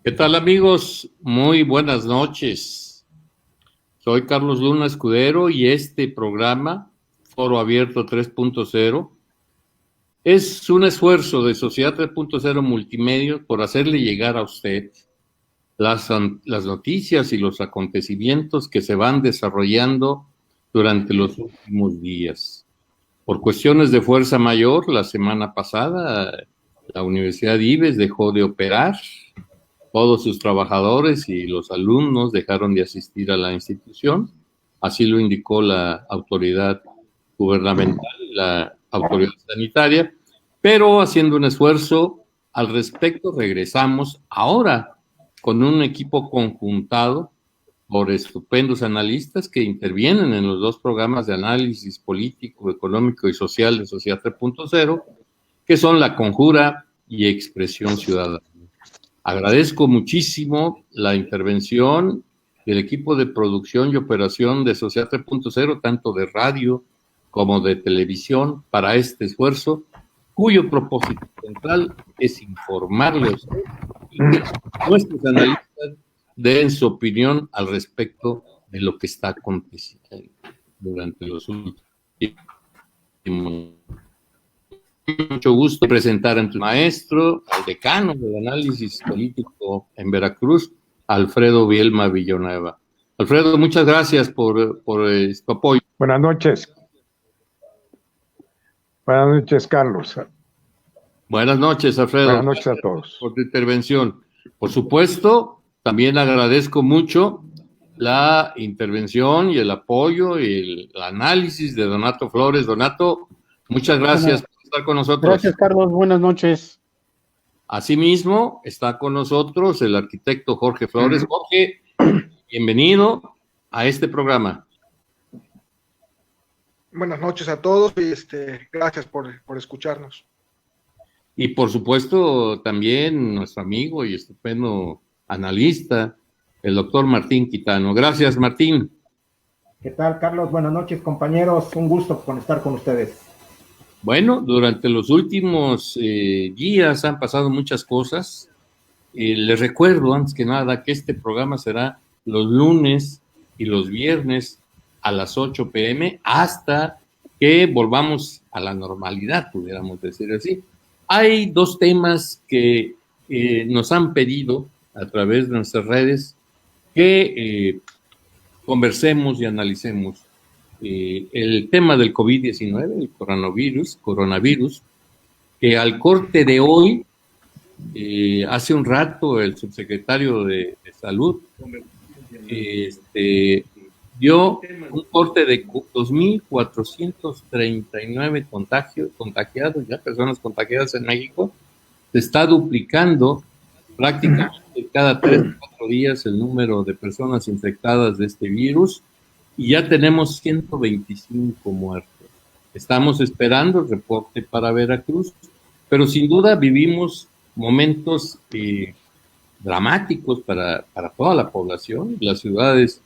¿Qué tal, amigos? Muy buenas noches. Soy Carlos Luna Escudero y este programa, Foro Abierto 3.0, es un esfuerzo de Sociedad 3.0 Multimedia por hacerle llegar a usted las noticias y los acontecimientos que se van desarrollando durante los últimos días. Por cuestiones de fuerza mayor, la semana pasada la Universidad Ives dejó de operar. Todos sus trabajadores y los alumnos dejaron de asistir a la institución, así lo indicó la autoridad gubernamental, la autoridad sanitaria, pero haciendo un esfuerzo al respecto, regresamos ahora con un equipo conjuntado por estupendos analistas que intervienen en los dos programas de análisis político, económico y social de Sociedad 3.0, que son La Conjura y Expresión Ciudadana. Agradezco muchísimo la intervención del equipo de producción y operación de Sociedad 3.0, tanto de radio como de televisión, para este esfuerzo, cuyo propósito central es informarle a usted y que nuestros analistas den su opinión al respecto de lo que está aconteciendo durante los últimos. Mucho gusto presentar ante el maestro, al decano del análisis político en Veracruz, Alfredo Bielma Villanueva. Alfredo, muchas gracias por tu apoyo. Buenas noches. Buenas noches, Carlos. Buenas noches, Alfredo. Buenas noches a todos. Por tu intervención. Por supuesto, también agradezco mucho la intervención y el apoyo y el análisis de Donato Flores. Donato, muchas gracias por estar con nosotros. Gracias, Carlos. Buenas noches. Asimismo, está con nosotros el arquitecto Jorge Flores. Jorge, bienvenido a este programa. Buenas noches a todos y gracias por escucharnos. Y por supuesto también nuestro amigo y estupendo analista, el doctor Martín Quitano. Gracias, Martín. ¿Qué tal, Carlos? Buenas noches, compañeros. Un gusto estar con ustedes. Bueno, durante los últimos días han pasado muchas cosas. Les recuerdo, antes que nada, que este programa será los lunes y los viernes a las 8 p.m. hasta que volvamos a la normalidad, pudiéramos decir así. Hay dos temas que nos han pedido a través de nuestras redes que conversemos y analicemos. El tema del COVID-19, el coronavirus, que al corte de hoy, hace un rato el subsecretario de Salud dio un corte de 2.439 contagiados, ya personas contagiadas en México. Se está duplicando prácticamente cada 3 o 4 días el número de personas infectadas de este virus y ya tenemos 125 muertos. Estamos esperando el reporte para Veracruz, pero sin duda vivimos momentos dramáticos para toda la población. Las ciudades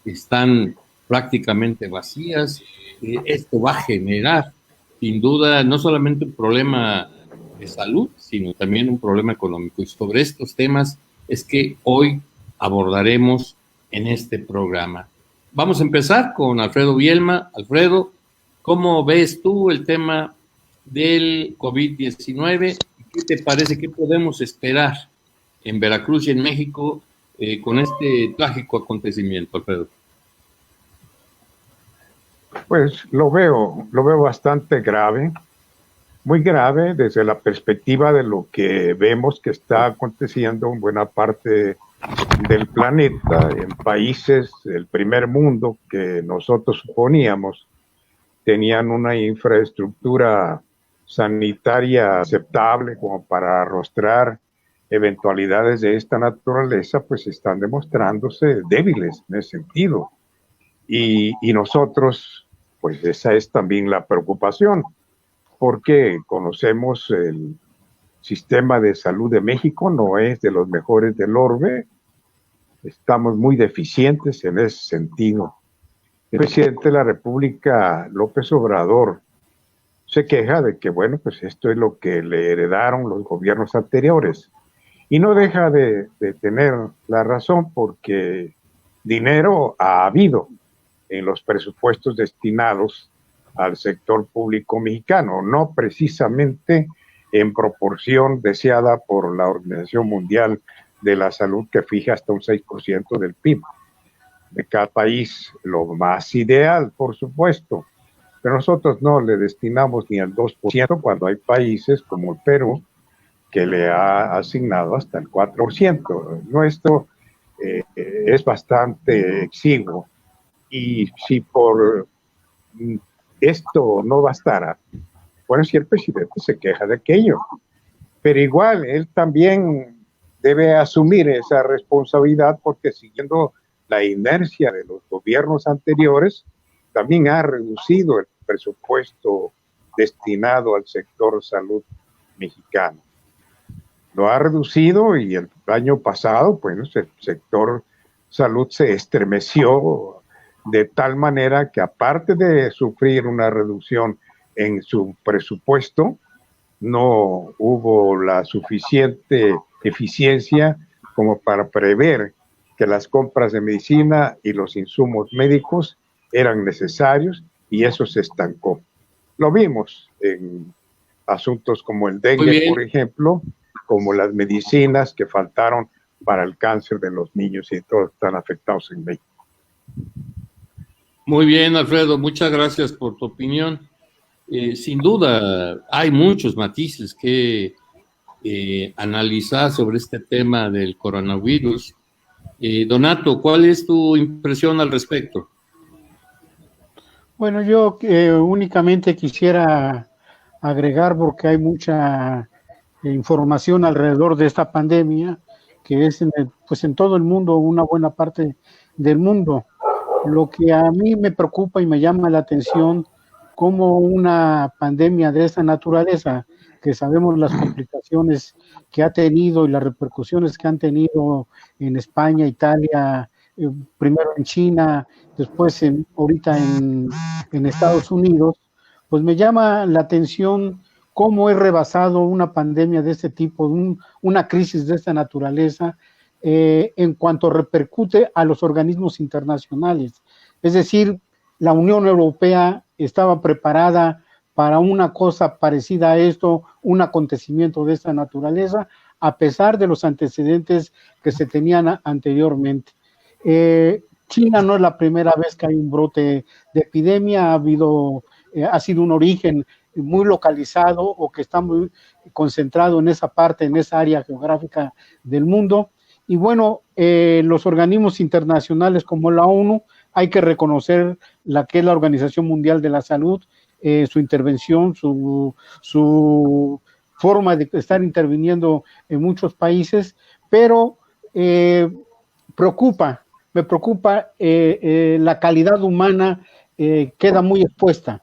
están prácticamente vacías. Esto va a generar, sin duda, no solamente un problema de salud, sino también un problema económico. Y sobre estos temas es que hoy abordaremos en este programa. Vamos a empezar con Alfredo Bielma. Alfredo, ¿cómo ves tú el tema del COVID-19? ¿Qué te parece? ¿Qué podemos esperar en Veracruz y en México con este trágico acontecimiento, Alfredo? Pues lo veo bastante grave, muy grave desde la perspectiva de lo que vemos que está aconteciendo en buena parte del planeta, en países del primer mundo que nosotros suponíamos tenían una infraestructura sanitaria aceptable como para arrostrar eventualidades de esta naturaleza, pues están demostrándose débiles en ese sentido. Y nosotros, pues esa es también la preocupación, porque conocemos el sistema de salud de México, no es de los mejores del orbe, estamos muy deficientes en ese sentido. El presidente de la República, López Obrador, se queja de que, bueno, pues esto es lo que le heredaron los gobiernos anteriores. Y no deja de tener la razón, porque dinero ha habido en los presupuestos destinados al sector público mexicano, no precisamente en proporción deseada por la Organización Mundial de la Salud, que fija hasta un 6% del PIB de cada país, lo más ideal, por supuesto, pero nosotros no le destinamos ni al 2%, cuando hay países como el Perú, que le ha asignado hasta el 4%. Nuestro es bastante exiguo, y si por esto no bastara, bueno, si el presidente se queja de aquello, pero igual él también debe asumir esa responsabilidad, porque siguiendo la inercia de los gobiernos anteriores, también ha reducido el presupuesto destinado al sector salud mexicano. Lo ha reducido, y el año pasado, pues, el sector salud se estremeció de tal manera que, aparte de sufrir una reducción en su presupuesto, no hubo la suficiente eficiencia como para prever que las compras de medicina y los insumos médicos eran necesarios, y eso se estancó. Lo vimos en asuntos como el dengue, por ejemplo, como las medicinas que faltaron para el cáncer de los niños, y todos están afectados en México. Muy bien, Alfredo, muchas gracias por tu opinión. Sin duda, hay muchos matices que analizar sobre este tema del coronavirus. Donato, ¿cuál es tu impresión al respecto? Bueno, yo únicamente quisiera agregar, porque hay mucha información alrededor de esta pandemia, que es pues en todo el mundo, una buena parte del mundo. Lo que a mí me preocupa y me llama la atención, como una pandemia de esta naturaleza, que sabemos las complicaciones que ha tenido y las repercusiones que han tenido en España, Italia, primero en China, después ahorita en Estados Unidos, pues me llama la atención cómo es rebasado una pandemia de este tipo, una crisis de esta naturaleza, en cuanto repercute a los organismos internacionales. Es decir, la Unión Europea estaba preparada para una cosa parecida a esto, un acontecimiento de esta naturaleza, a pesar de los antecedentes que se tenían anteriormente. China no es la primera vez que hay un brote de epidemia, ha sido un origen muy localizado, o que está muy concentrado en esa parte, en esa área geográfica del mundo. Y bueno, los organismos internacionales como la ONU, hay que reconocer la que es la Organización Mundial de la Salud, su intervención, su forma de estar interviniendo en muchos países, pero me preocupa la calidad humana, queda muy expuesta.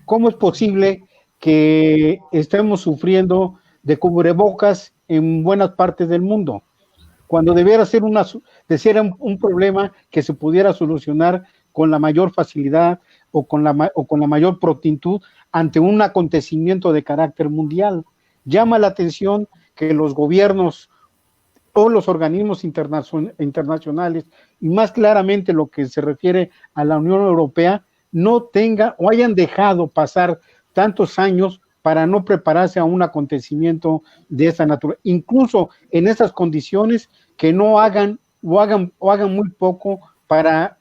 ¿Cómo es posible que estemos sufriendo de cubrebocas en buenas partes del mundo, cuando debiera ser un problema que se pudiera solucionar con la mayor facilidad o con la mayor prontitud ante un acontecimiento de carácter mundial? Llama la atención que los gobiernos o los organismos internacionales, y más claramente lo que se refiere a la Unión Europea, no tenga o hayan dejado pasar tantos años para no prepararse a un acontecimiento de esa naturaleza, incluso en esas condiciones, que no hagan o hagan muy poco para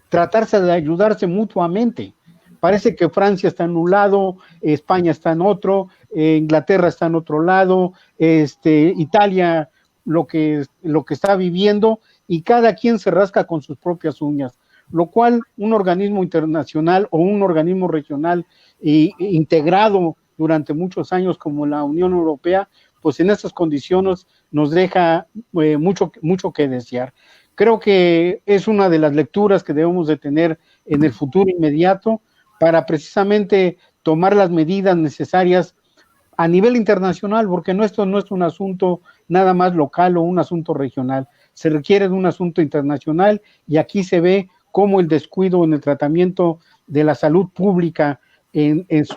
tratarse de ayudarse mutuamente. Parece que Francia está en un lado, España está en otro, Inglaterra está en otro lado, Italia lo que está viviendo, y cada quien se rasca con sus propias uñas, lo cual un organismo internacional o un organismo regional integrado durante muchos años como la Unión Europea, pues en esas condiciones nos deja mucho que desear. Creo que es una de las lecturas que debemos de tener en el futuro inmediato, para precisamente tomar las medidas necesarias a nivel internacional, porque esto no es un asunto nada más local o un asunto regional, se requiere de un asunto internacional, y aquí se ve cómo el descuido en el tratamiento de la salud pública,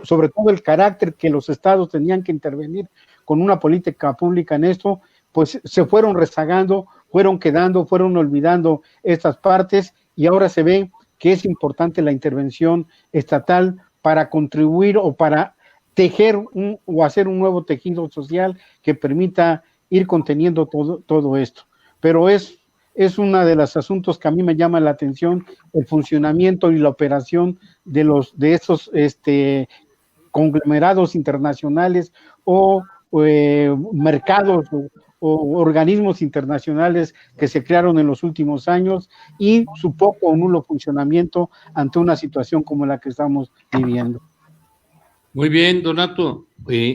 sobre todo el carácter que los estados tenían que intervenir con una política pública en esto, pues se fueron rezagando, fueron quedando, fueron olvidando estas partes y ahora se ve que es importante la intervención estatal para contribuir o para tejer o hacer un nuevo tejido social que permita ir conteniendo todo esto. Pero es uno de los asuntos que a mí me llama la atención, el funcionamiento y la operación de estos conglomerados internacionales o mercados o organismos internacionales que se crearon en los últimos años y su poco o nulo funcionamiento ante una situación como la que estamos viviendo. Muy bien, Donato.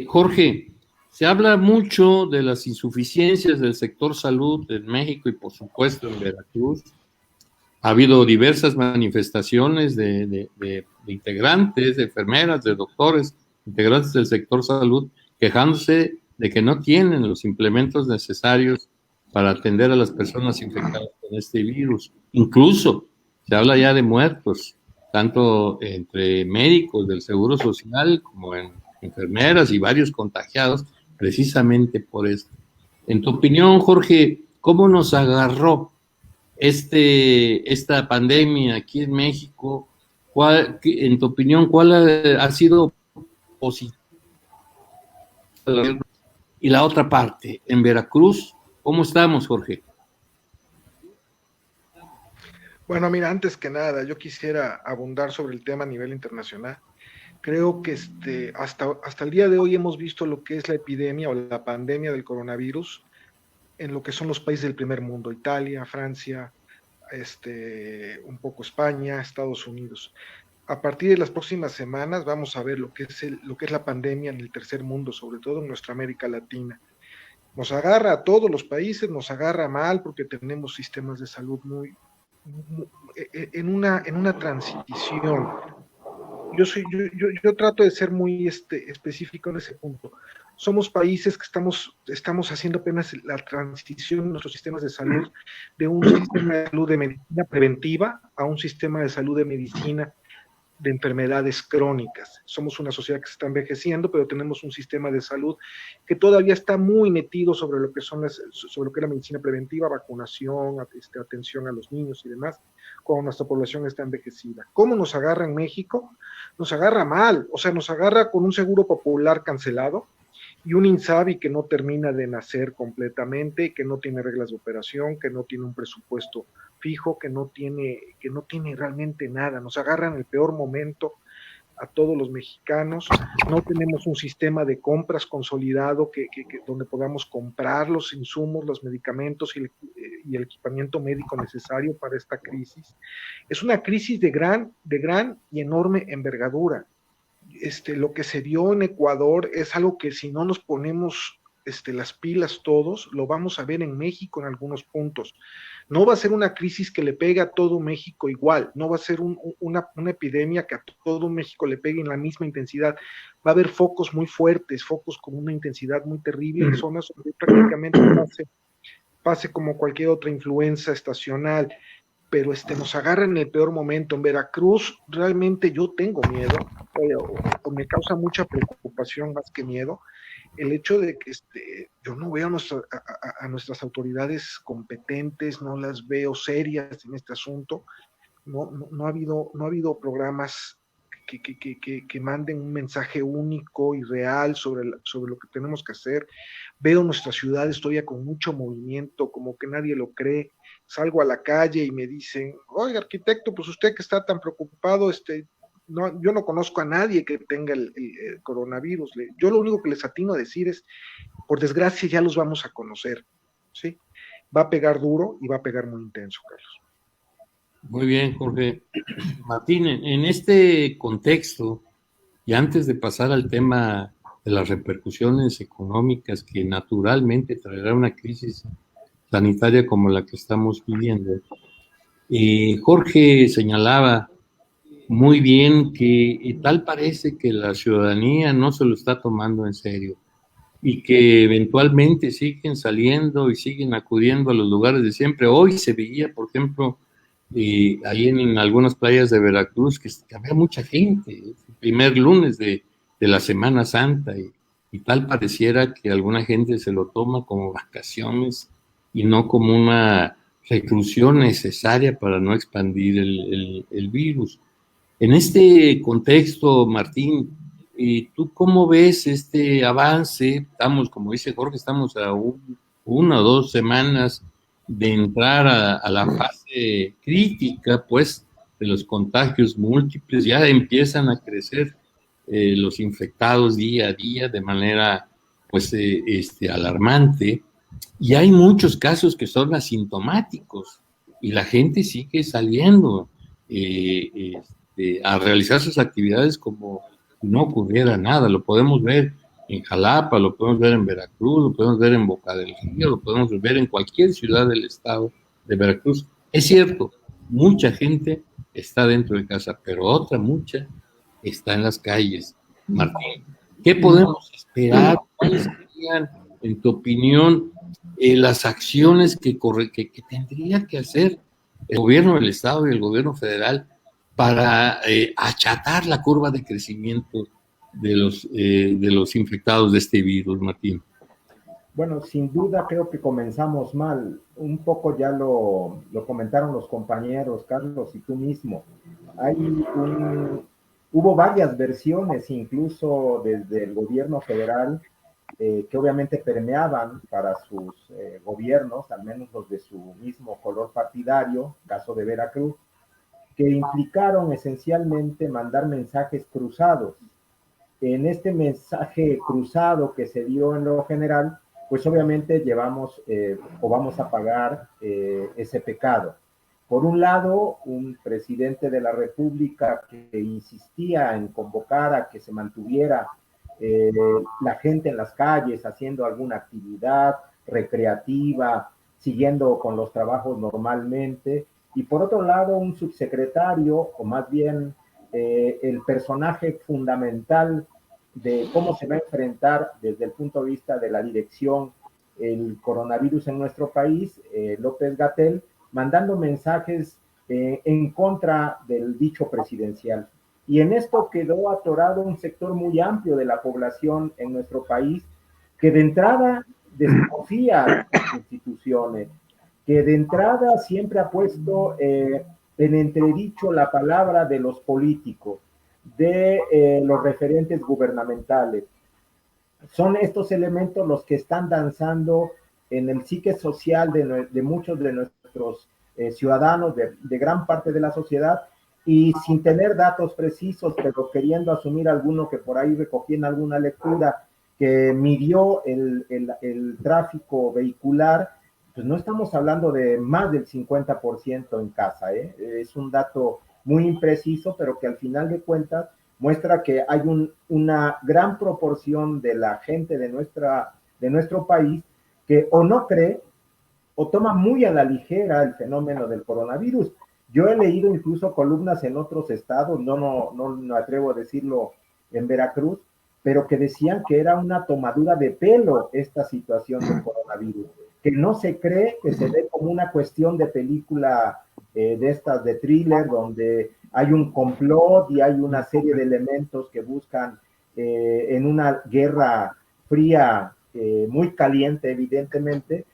Jorge, se habla mucho de las insuficiencias del sector salud en México y por supuesto en Veracruz. Ha habido diversas manifestaciones de integrantes, de enfermeras, de doctores, integrantes del sector salud, quejándose de que no tienen los implementos necesarios para atender a las personas infectadas con este virus. Incluso se habla ya de muertos, tanto entre médicos del Seguro Social como en enfermeras y varios contagiados, precisamente por esto. En tu opinión, Jorge, ¿cómo nos agarró esta pandemia aquí en México? En tu opinión, ¿cuál ha sido positivo? Y la otra parte, en Veracruz, ¿cómo estamos, Jorge? Bueno, mira, antes que nada, yo quisiera abundar sobre el tema a nivel internacional. Creo que hasta el día de hoy hemos visto lo que es la epidemia o la pandemia del coronavirus en lo que son los países del primer mundo, Italia, Francia, un poco España, Estados Unidos. A partir de las próximas semanas vamos a ver lo que es la pandemia en el tercer mundo, sobre todo en nuestra América Latina. Nos agarra a todos los países, nos agarra mal porque tenemos sistemas de salud en una transición. Yo trato de ser muy específico en ese punto. Somos países que estamos haciendo apenas la transición en nuestros sistemas de salud de un sistema de salud de medicina preventiva a un sistema de salud de medicina de enfermedades crónicas. Somos una sociedad que se está envejeciendo, pero tenemos un sistema de salud que todavía está muy metido sobre lo que es la medicina preventiva, vacunación, atención a los niños y demás, cuando nuestra población está envejecida. ¿Cómo nos agarra en México? Nos agarra mal, o sea, nos agarra con un seguro popular cancelado y un INSABI que no termina de nacer completamente, que no tiene reglas de operación, que no tiene un presupuesto fijo, que no tiene realmente nada. Nos agarra en el peor momento a todos los mexicanos. No tenemos un sistema de compras consolidado donde podamos comprar los insumos, los medicamentos y el equipamiento médico necesario para esta crisis. Es una crisis de gran y enorme envergadura. Lo que se dio en Ecuador es algo que si no nos ponemos las pilas todos, lo vamos a ver en México en algunos puntos. No va a ser una crisis que le pegue a todo México igual, no va a ser una epidemia que a todo México le pegue en la misma intensidad. Va a haber focos muy fuertes, focos con una intensidad muy terrible en zonas donde prácticamente pase como cualquier otra influenza estacional, pero nos agarra en el peor momento. En Veracruz realmente yo tengo miedo, o me causa mucha preocupación más que miedo, el hecho de que yo no veo a nuestras autoridades competentes, no las veo serias en este asunto, no ha habido programas que manden un mensaje único y real sobre lo que tenemos que hacer. Veo nuestras ciudades todavía con mucho movimiento, como que nadie lo cree. Salgo a la calle y me dicen, oiga, arquitecto, pues usted que está tan preocupado, yo no conozco a nadie que tenga el coronavirus. Yo lo único que les atino a decir es, por desgracia ya los vamos a conocer, ¿sí? Va a pegar duro y va a pegar muy intenso, Carlos. Muy bien, Jorge. Martín, en este contexto, y antes de pasar al tema de las repercusiones económicas que naturalmente traerá una crisis sanitaria como la que estamos viviendo, Jorge señalaba muy bien que tal parece que la ciudadanía no se lo está tomando en serio y que eventualmente siguen saliendo y siguen acudiendo a los lugares de siempre. Hoy se veía, por ejemplo, ahí en algunas playas de Veracruz, que había mucha gente, el primer lunes de la Semana Santa, y y tal pareciera que alguna gente se lo toma como vacaciones y no como una reclusión necesaria para no expandir el virus. En este contexto, Martín, ¿y tú cómo ves este avance? Estamos, como dice Jorge, estamos a una o 2 semanas de entrar a la fase crítica, pues, de los contagios múltiples. Ya empiezan a crecer los infectados día a día de manera, pues, alarmante. Y hay muchos casos que son asintomáticos y la gente sigue saliendo a realizar sus actividades como si no ocurriera nada. Lo podemos ver en Jalapa, lo podemos ver en Veracruz, lo podemos ver en Boca del Río, lo podemos ver en cualquier ciudad del estado de Veracruz. Es cierto, mucha gente está dentro de casa, pero otra mucha está en las calles. Martín, ¿qué podemos esperar? ¿Cuáles serían, en tu opinión, las acciones que tendría que hacer el gobierno del estado y el gobierno federal para achatar la curva de crecimiento de los infectados de este virus, Martín? Bueno, sin duda creo que comenzamos mal. Un poco ya lo comentaron los compañeros, Carlos, y tú mismo. Hubo varias versiones, incluso desde el gobierno federal, que obviamente permeaban para sus gobiernos, al menos los de su mismo color partidario, caso de Veracruz, que implicaron esencialmente mandar mensajes cruzados. En este mensaje cruzado que se dio en lo general, pues obviamente llevamos o vamos a pagar ese pecado. Por un lado, un presidente de la República que insistía en convocar a que se mantuviera la gente en las calles haciendo alguna actividad recreativa, siguiendo con los trabajos normalmente, y por otro lado, un subsecretario, o más bien el personaje fundamental de cómo se va a enfrentar desde el punto de vista de la dirección el coronavirus en nuestro país, López-Gatell, mandando mensajes en contra del dicho presidencial. Y en esto quedó atorado un sector muy amplio de la población en nuestro país que de entrada desconfía de las instituciones, que de entrada siempre ha puesto en entredicho la palabra de los políticos, de los referentes gubernamentales. Son estos elementos los que están danzando en el psique social de muchos de nuestros ciudadanos, de gran parte de la sociedad, y sin tener datos precisos, pero queriendo asumir alguno que por ahí recogí en alguna lectura, que midió el tráfico vehicular, pues no estamos hablando de más del 50% en casa, ¿eh? Es un dato muy impreciso, pero que al final de cuentas muestra que hay una gran proporción de la gente de nuestro país que o no cree o toma muy a la ligera el fenómeno del coronavirus. Yo he leído incluso columnas en otros estados, no me atrevo a decirlo en Veracruz, pero que decían que era una tomadura de pelo esta situación del coronavirus, que no se cree, que se ve como una cuestión de película de estas de thriller, donde hay un complot y hay una serie de elementos que buscan en una guerra fría, muy caliente evidentemente,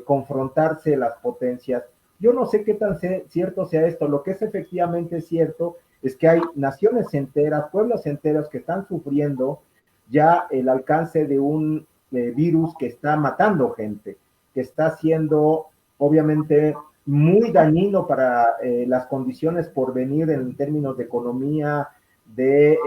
confrontarse las potencias. Yo no sé qué tan cierto sea esto. Lo que es efectivamente cierto es que hay naciones enteras, pueblos enteros que están sufriendo ya el alcance de un virus que está matando gente, que está siendo obviamente muy dañino para las condiciones por venir en términos de economía, de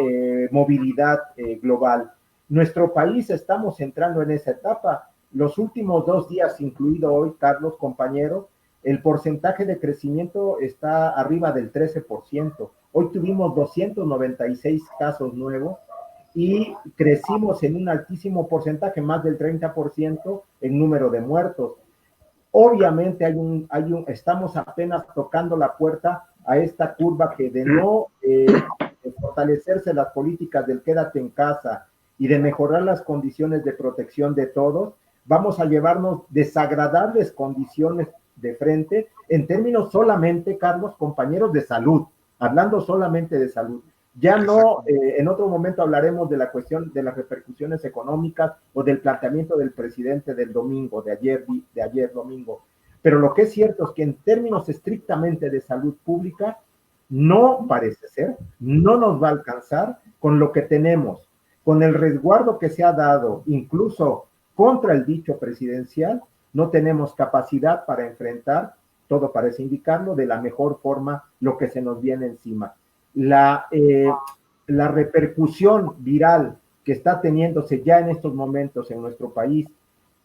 movilidad global. Nuestro país estamos entrando en esa etapa. Los últimos 2 días, incluido hoy, Carlos, compañero, el porcentaje de crecimiento está arriba del 13%. Hoy tuvimos 296 casos nuevos y crecimos en un altísimo porcentaje, más del 30% en número de muertos. Obviamente estamos apenas tocando la puerta a esta curva que de no fortalecerse las políticas del quédate en casa y de mejorar las condiciones de protección de todos, vamos a llevarnos desagradables condiciones de frente en términos solamente, Carlos, compañeros, de salud, hablando solamente de salud. Ya no, en otro momento hablaremos de la cuestión de las repercusiones económicas o del planteamiento del presidente del domingo, de ayer domingo. Pero lo que es cierto es que en términos estrictamente de salud pública, no parece ser, no nos va a alcanzar con lo que tenemos, con el resguardo que se ha dado, incluso contra el dicho presidencial, no tenemos capacidad para enfrentar, todo parece indicarlo, de la mejor forma lo que se nos viene encima. La repercusión viral que está teniéndose ya en estos momentos en nuestro país,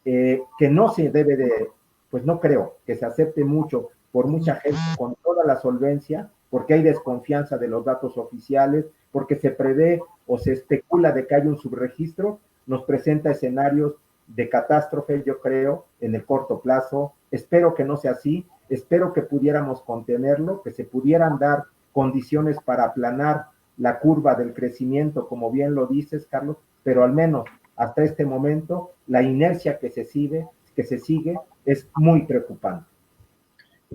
que no se debe de, pues no creo que se acepte mucho por mucha gente con toda la solvencia, porque hay desconfianza de los datos oficiales, porque se prevé o se especula de que hay un subregistro, nos presenta escenarios de catástrofe, yo creo, en el corto plazo. Espero que no sea así, espero que pudiéramos contenerlo, que se pudieran dar condiciones para aplanar la curva del crecimiento, como bien lo dices, Carlos, pero al menos hasta este momento la inercia que se sigue es muy preocupante.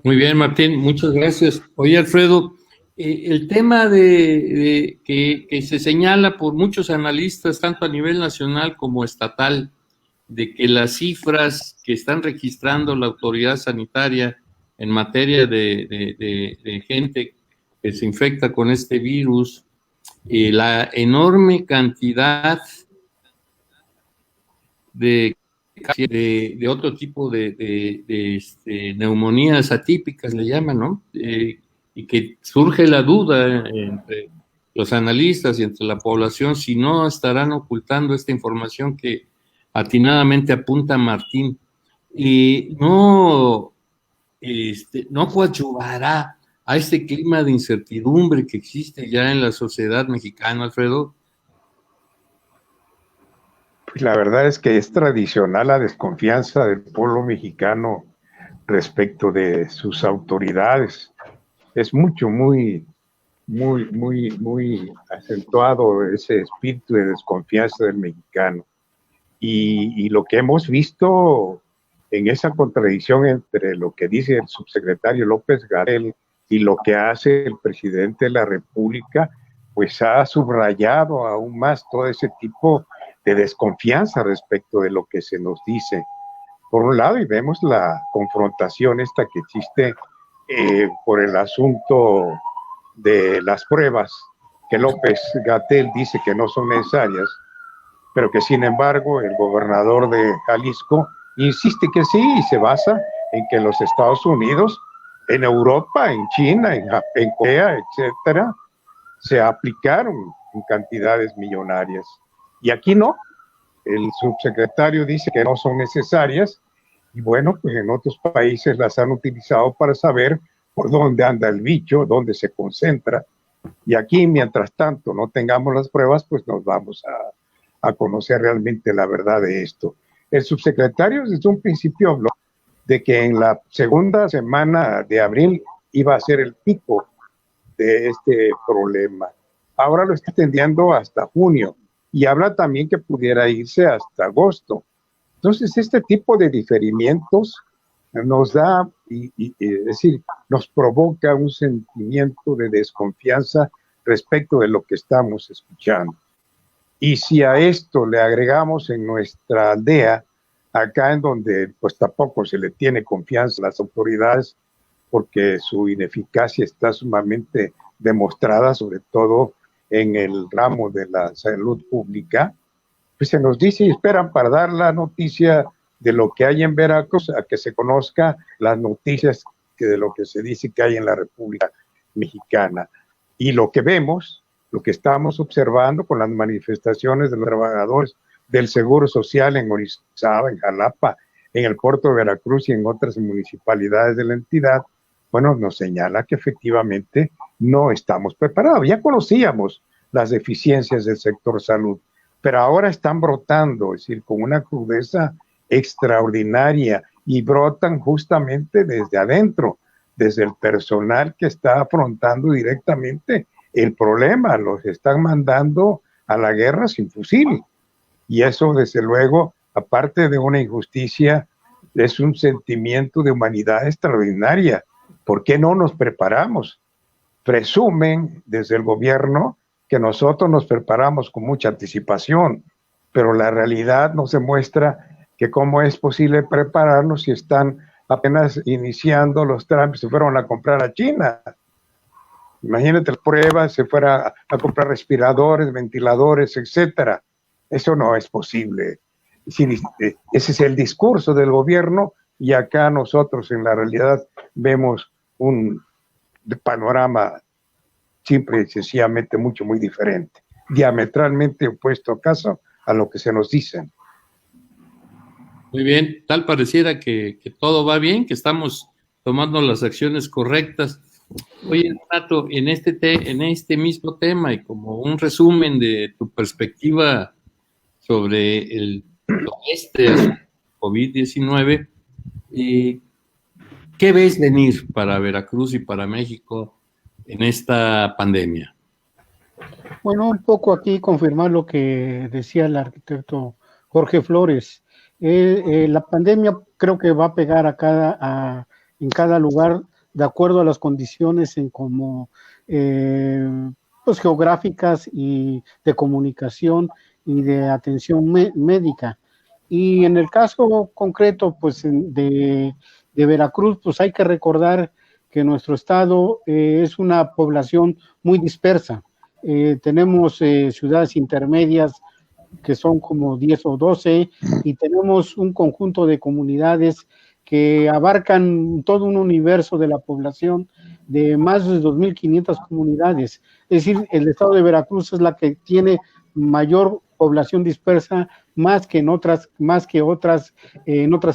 Muy bien, Martín, muchas gracias. Oye, Alfredo, el tema que se señala por muchos analistas, tanto a nivel nacional como estatal, de que las cifras que están registrando la autoridad sanitaria en materia de gente que se infecta con este virus, la enorme cantidad de otro tipo de neumonías atípicas, le llaman, ¿no? Y que surge la duda entre los analistas y entre la población si no estarán ocultando esta información que atinadamente apunta Martín, y no coadyuvará a este clima de incertidumbre que existe ya en la sociedad mexicana, Alfredo. Pues la verdad es que es tradicional la desconfianza del pueblo mexicano respecto de sus autoridades. Es muy acentuado ese espíritu de desconfianza del mexicano. Y lo que hemos visto en esa contradicción entre lo que dice el subsecretario López-Gatell y lo que hace el presidente de la República, pues ha subrayado aún más todo ese tipo de desconfianza respecto de lo que se nos dice. Por un lado, y vemos la confrontación esta que existe por el asunto de las pruebas, que López-Gatell dice que no son necesarias, pero que sin embargo el gobernador de Jalisco insiste que sí, y se basa en que en los Estados Unidos, en Europa, en China, en Corea, etcétera, se aplicaron en cantidades millonarias. Y aquí no. El subsecretario dice que no son necesarias, y bueno, pues en otros países las han utilizado para saber por dónde anda el bicho, dónde se concentra. Y aquí, mientras tanto, no tengamos las pruebas, pues nos vamos a conocer realmente la verdad de esto. El subsecretario desde un principio habló de que en la segunda semana de abril iba a ser el pico de este problema. Ahora lo está extendiendo hasta junio y habla también que pudiera irse hasta agosto. Entonces, este tipo de diferimientos nos da, es decir, nos provoca un sentimiento de desconfianza respecto de lo que estamos escuchando. Y si a esto le agregamos en nuestra aldea, acá en donde pues tampoco se le tiene confianza a las autoridades porque su ineficacia está sumamente demostrada, sobre todo en el ramo de la salud pública, pues se nos dice y esperan para dar la noticia de lo que hay en Veracruz a que se conozca las noticias de lo que se dice que hay en la República Mexicana. Y lo que vemos, lo que estamos observando con las manifestaciones de los trabajadores del Seguro Social en Orizaba, en Jalapa, en el puerto de Veracruz y en otras municipalidades de la entidad, bueno, nos señala que efectivamente no estamos preparados. Ya conocíamos las deficiencias del sector salud, pero ahora están brotando, es decir, con una crudeza extraordinaria, y brotan justamente desde adentro, desde el personal que está afrontando directamente el problema. Los están mandando a la guerra sin fusil. Y eso, desde luego, aparte de una injusticia, es un sentimiento de humanidad extraordinaria. ¿Por qué no nos preparamos? Presumen desde el gobierno que nosotros nos preparamos con mucha anticipación, pero la realidad nos demuestra que cómo es posible prepararnos si están apenas iniciando los trámites, se fueron a comprar a China. Imagínate las pruebas, se fuera a comprar respiradores, ventiladores, etcétera. Eso no es posible. Ese es el discurso del gobierno y acá nosotros en la realidad vemos un panorama simple y sencillamente muy diferente, diametralmente opuesto acaso a lo que se nos dicen. Muy bien, tal pareciera que todo va bien, que estamos tomando las acciones correctas. Oye, Renato, en este mismo tema y como un resumen de tu perspectiva sobre el COVID-19, ¿qué ves venir para Veracruz y para México en esta pandemia? Bueno, un poco aquí confirmar lo que decía el arquitecto Jorge Flores. La pandemia creo que va a pegar en cada lugar de acuerdo a las condiciones en como pues geográficas y de comunicación y de atención médica. Y en el caso concreto pues de Veracruz, pues hay que recordar que nuestro estado es una población muy dispersa. Tenemos ciudades intermedias que son como 10 o 12 y tenemos un conjunto de comunidades que abarcan todo un universo de la población de más de 2.500 comunidades. Es decir, el estado de Veracruz es la que tiene mayor población dispersa más que en otras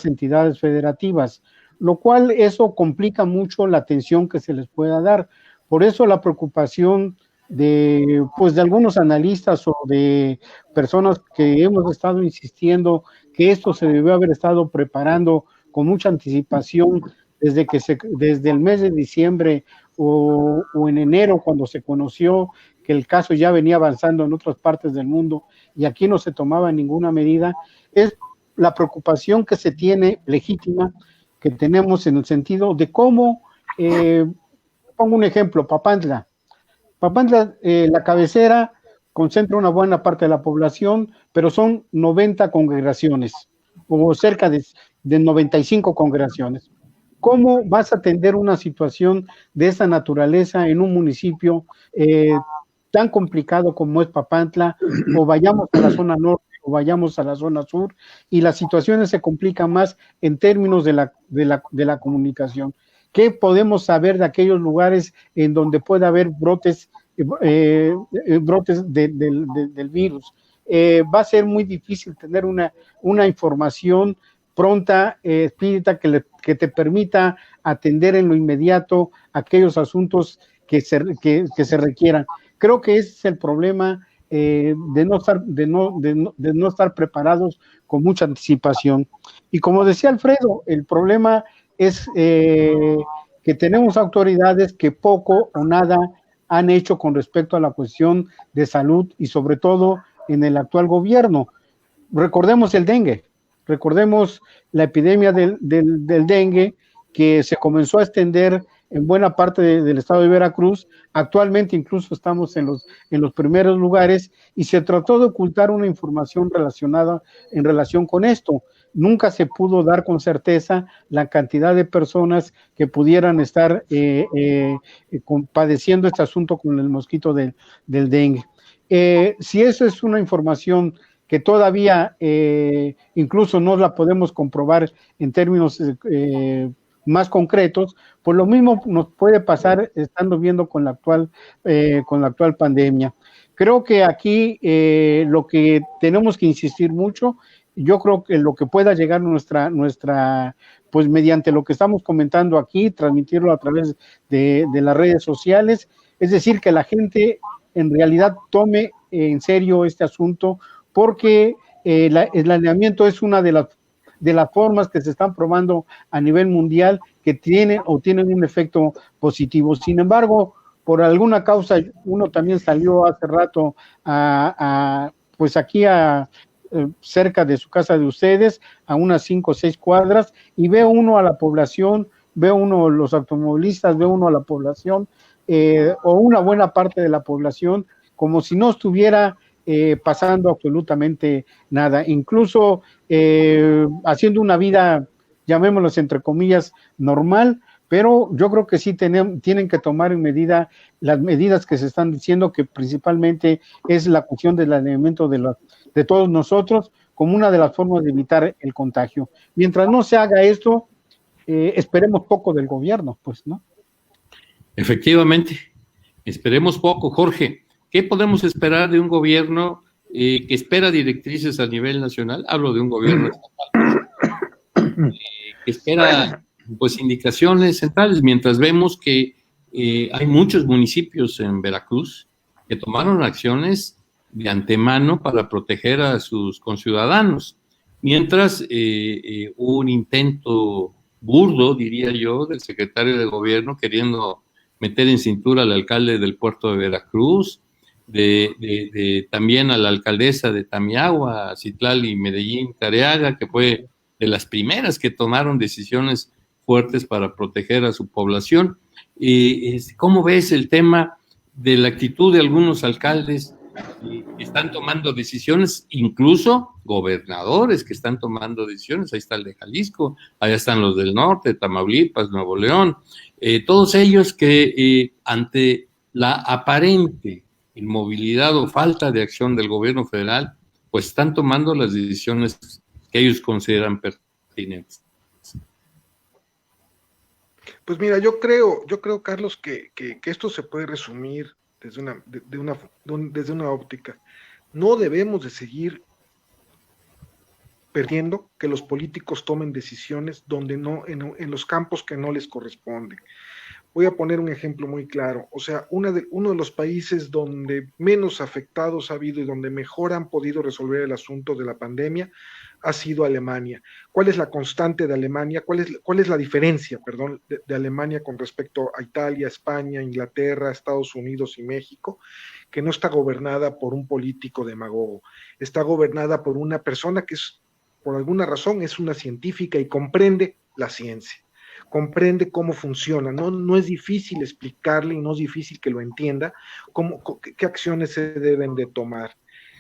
entidades federativas, lo cual eso complica mucho la atención que se les pueda dar. Por eso la preocupación de algunos analistas o de personas que hemos estado insistiendo que esto se debió haber estado preparando con mucha anticipación desde el mes de diciembre o en enero, cuando se conoció que el caso ya venía avanzando en otras partes del mundo y aquí no se tomaba ninguna medida, es la preocupación que se tiene legítima, que tenemos en el sentido de cómo, pongo un ejemplo, Papantla, la cabecera concentra una buena parte de la población, pero son 90 congregaciones, o cerca de 95 congregaciones. ¿Cómo vas a atender una situación de esa naturaleza en un municipio tan complicado como es Papantla, o vayamos a la zona norte, o vayamos a la zona sur, y las situaciones se complican más en términos de la comunicación? ¿Qué podemos saber de aquellos lugares en donde puede haber brotes del virus? Va a ser muy difícil tener una información pronta, expedita, que te permita atender en lo inmediato aquellos asuntos que se requieran. Creo que ese es el problema de no estar preparados con mucha anticipación. Y como decía Alfredo, el problema es que tenemos autoridades que poco o nada han hecho con respecto a la cuestión de salud y sobre todo en el actual gobierno. Recordemos el dengue, recordemos la epidemia del dengue que se comenzó a extender en buena parte del estado de Veracruz. Actualmente incluso estamos en los primeros lugares y se trató de ocultar una información relacionada en relación con esto. Nunca se pudo dar con certeza la cantidad de personas que pudieran estar padeciendo este asunto con el mosquito del dengue. Si eso es una información que todavía incluso no la podemos comprobar en términos más concretos, pues lo mismo nos puede pasar estando viendo con la actual pandemia. Creo que aquí lo que tenemos que insistir mucho, yo creo que lo que pueda llegar nuestra pues mediante lo que estamos comentando aquí, transmitirlo a través de las redes sociales, es decir, que la gente en realidad tome en serio este asunto, porque el aislamiento es una de las formas que se están probando a nivel mundial que tienen un efecto positivo. Sin embargo, por alguna causa, uno también salió hace rato pues aquí cerca de su casa de ustedes, a unas 5 o 6 cuadras, y ve uno a la población, ve uno los automovilistas, ve uno a la población, o una buena parte de la población como si no estuviera pasando absolutamente nada, incluso haciendo una vida, llamémoslos entre comillas, normal, pero yo creo que sí tienen que tomar en medida las medidas que se están diciendo, que principalmente es la cuestión del aislamiento de todos nosotros, como una de las formas de evitar el contagio. Mientras no se haga esto, esperemos poco del gobierno, pues, ¿no? Efectivamente, esperemos poco. Jorge, ¿qué podemos esperar de un gobierno que espera directrices a nivel nacional? Hablo de un gobierno estatal, que espera pues indicaciones centrales, mientras vemos que hay muchos municipios en Veracruz que tomaron acciones de antemano para proteger a sus conciudadanos, mientras hubo un intento burdo, diría yo, del secretario de gobierno queriendo meter en cintura al alcalde del puerto de Veracruz, también a la alcaldesa de Tamiahua, Citlali Medellín Careaga, que fue de las primeras que tomaron decisiones fuertes para proteger a su población. ¿Cómo ves el tema de la actitud de algunos alcaldes que están tomando decisiones, incluso gobernadores que están tomando decisiones? Ahí está el de Jalisco, allá están los del norte, Tamaulipas, Nuevo León, todos ellos que ante la aparente inmovilidad o falta de acción del gobierno federal, pues están tomando las decisiones que ellos consideran pertinentes. Pues mira, yo creo, Carlos, que esto se puede resumir desde una óptica. No debemos de seguir perdiendo que los políticos tomen decisiones donde no, en los campos que no les corresponden. Voy a poner un ejemplo muy claro. O sea, uno de los países donde menos afectados ha habido y donde mejor han podido resolver el asunto de la pandemia ha sido Alemania. ¿Cuál es la constante de Alemania? ¿Cuál es la diferencia, perdón, de Alemania con respecto a Italia, España, Inglaterra, Estados Unidos y México? Que no está gobernada por un político demagogo, está gobernada por una persona que por alguna razón es una científica y comprende la ciencia, comprende cómo funciona. No es difícil explicarle y no es difícil que lo entienda qué acciones se deben de tomar.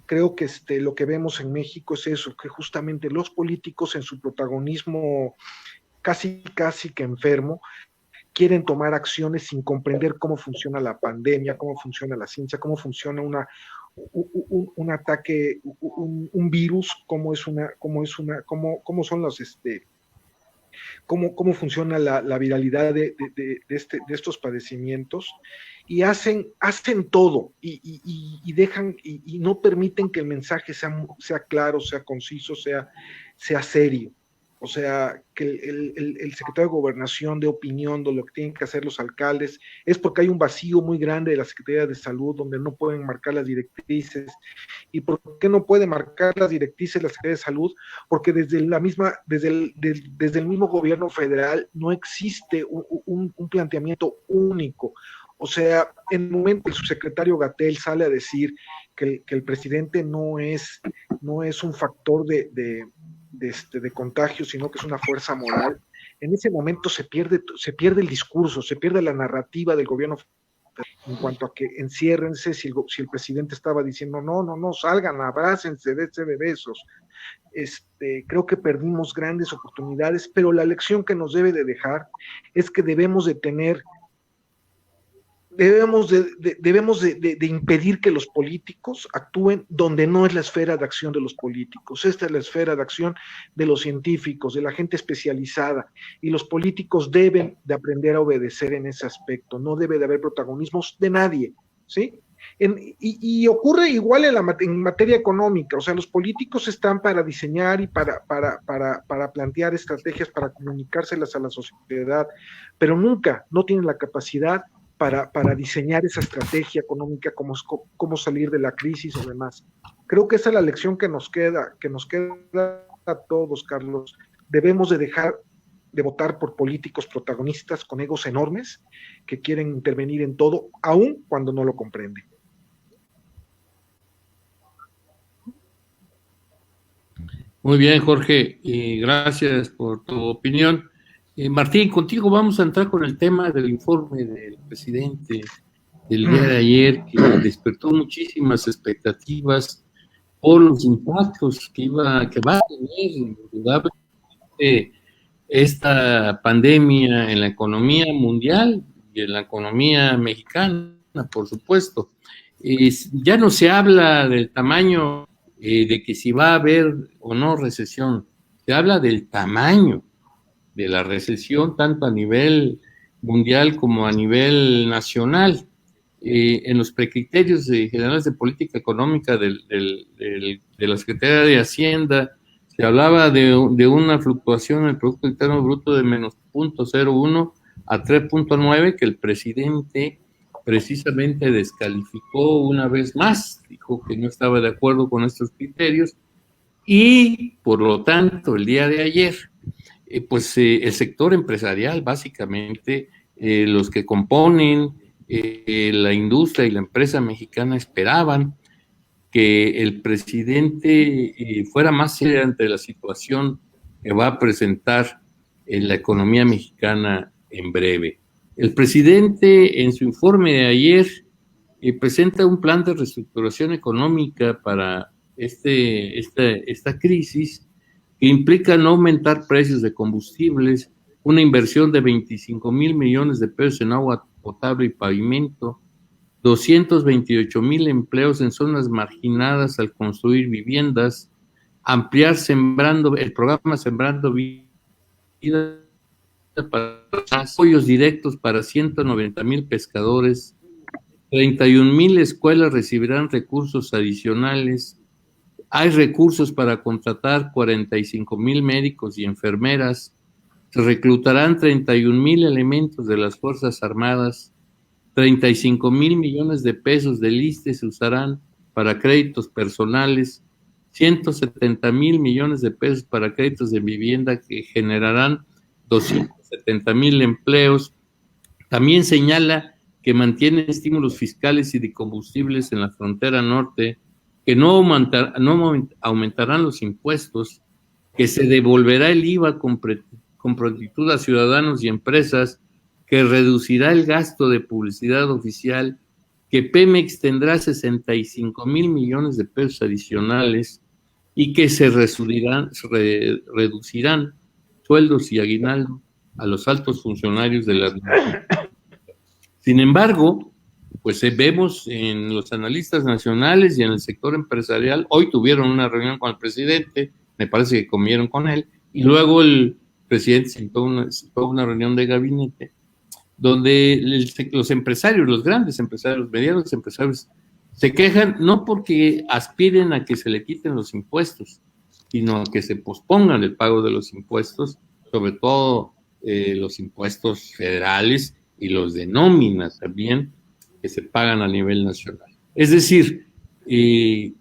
Creo que lo que vemos en México es eso, que justamente los políticos en su protagonismo casi que enfermo, quieren tomar acciones sin comprender cómo funciona la pandemia, cómo funciona la ciencia, cómo funciona un ataque, un virus, cómo son los cómo funciona la viralidad de estos padecimientos, y hacen todo y dejan y no permiten que el mensaje sea claro, sea conciso, sea serio. O sea, que el secretario de Gobernación dé opinión de lo que tienen que hacer los alcaldes, es porque hay un vacío muy grande de la Secretaría de Salud donde no pueden marcar las directrices. ¿Y por qué no puede marcar las directrices la Secretaría de Salud? Porque desde el mismo gobierno federal no existe un planteamiento único. O sea, en el momento el subsecretario Gatell sale a decir que el presidente no es un factor de contagio, sino que es una fuerza moral, en ese momento se pierde el discurso, se pierde la narrativa del gobierno en cuanto a que enciérrense. Si el presidente estaba diciendo no, salgan, abrácense, dense de besos. Creo que perdimos grandes oportunidades, pero la lección que nos debe de dejar es que debemos de impedir que los políticos actúen donde no es la esfera de acción de los políticos. Esta es la esfera de acción de los científicos, de la gente especializada, y los políticos deben de aprender a obedecer en ese aspecto. No debe de haber protagonismos de nadie, ¿sí? Y ocurre igual en materia económica. O sea, los políticos están para diseñar y para plantear estrategias, para comunicárselas a la sociedad, pero nunca no tienen la capacidad para diseñar esa estrategia económica, cómo salir de la crisis o demás. Creo que esa es la lección que nos queda a todos, Carlos. Debemos de dejar de votar por políticos protagonistas con egos enormes que quieren intervenir en todo, aun cuando no lo comprenden. Muy bien, Jorge, y gracias por tu opinión. Martín, contigo vamos a entrar con el tema del informe del presidente del día de ayer, que despertó muchísimas expectativas por los impactos que va a tener indudablemente esta pandemia en la economía mundial y en la economía mexicana, por supuesto. Ya no se habla del tamaño de que si va a haber o no recesión, se habla del tamaño de la recesión, tanto a nivel mundial como a nivel nacional. En los precriterios generales de política económica de la Secretaría de Hacienda se hablaba de una fluctuación en el Producto Interno Bruto de menos 0.01 a 3.9, que el presidente precisamente descalificó una vez más, dijo que no estaba de acuerdo con estos criterios, y por lo tanto el día de ayer el sector empresarial, básicamente, los que componen la industria y la empresa mexicana esperaban que el presidente fuera más serio ante la situación que va a presentar en la economía mexicana en breve. El presidente, en su informe de ayer, presenta un plan de reestructuración económica para esta crisis, que implica no aumentar precios de combustibles, una inversión de 25,000 millones de pesos en agua potable y pavimento, 228,000 empleos en zonas marginadas al construir viviendas, ampliar el programa Sembrando Vida para apoyos directos para 190,000 pescadores, 31,000 escuelas recibirán recursos adicionales. Hay recursos para contratar 45,000 médicos y enfermeras. Se reclutarán 31,000 elementos de las Fuerzas Armadas. 35,000 millones de pesos del ISSSTE se usarán para créditos personales. 170,000 millones de pesos para créditos de vivienda, que generarán 270,000 empleos. También señala que mantiene estímulos fiscales y de combustibles en la frontera norte, que no aumentarán los impuestos, que se devolverá el IVA con prontitud a ciudadanos y empresas, que reducirá el gasto de publicidad oficial, que Pemex tendrá 65,000 millones de pesos adicionales y que se reducirán sueldos y aguinaldo a los altos funcionarios de la administración. Sin embargo, pues vemos en los analistas nacionales y en el sector empresarial, hoy tuvieron una reunión con el presidente, me parece que comieron con él, y luego el presidente citó una reunión de gabinete, donde los empresarios, los grandes empresarios, los medianos empresarios, se quejan no porque aspiren a que se le quiten los impuestos, sino a que se pospongan el pago de los impuestos, sobre todo los impuestos federales y los de nómina también, que se pagan a nivel nacional. Es decir, en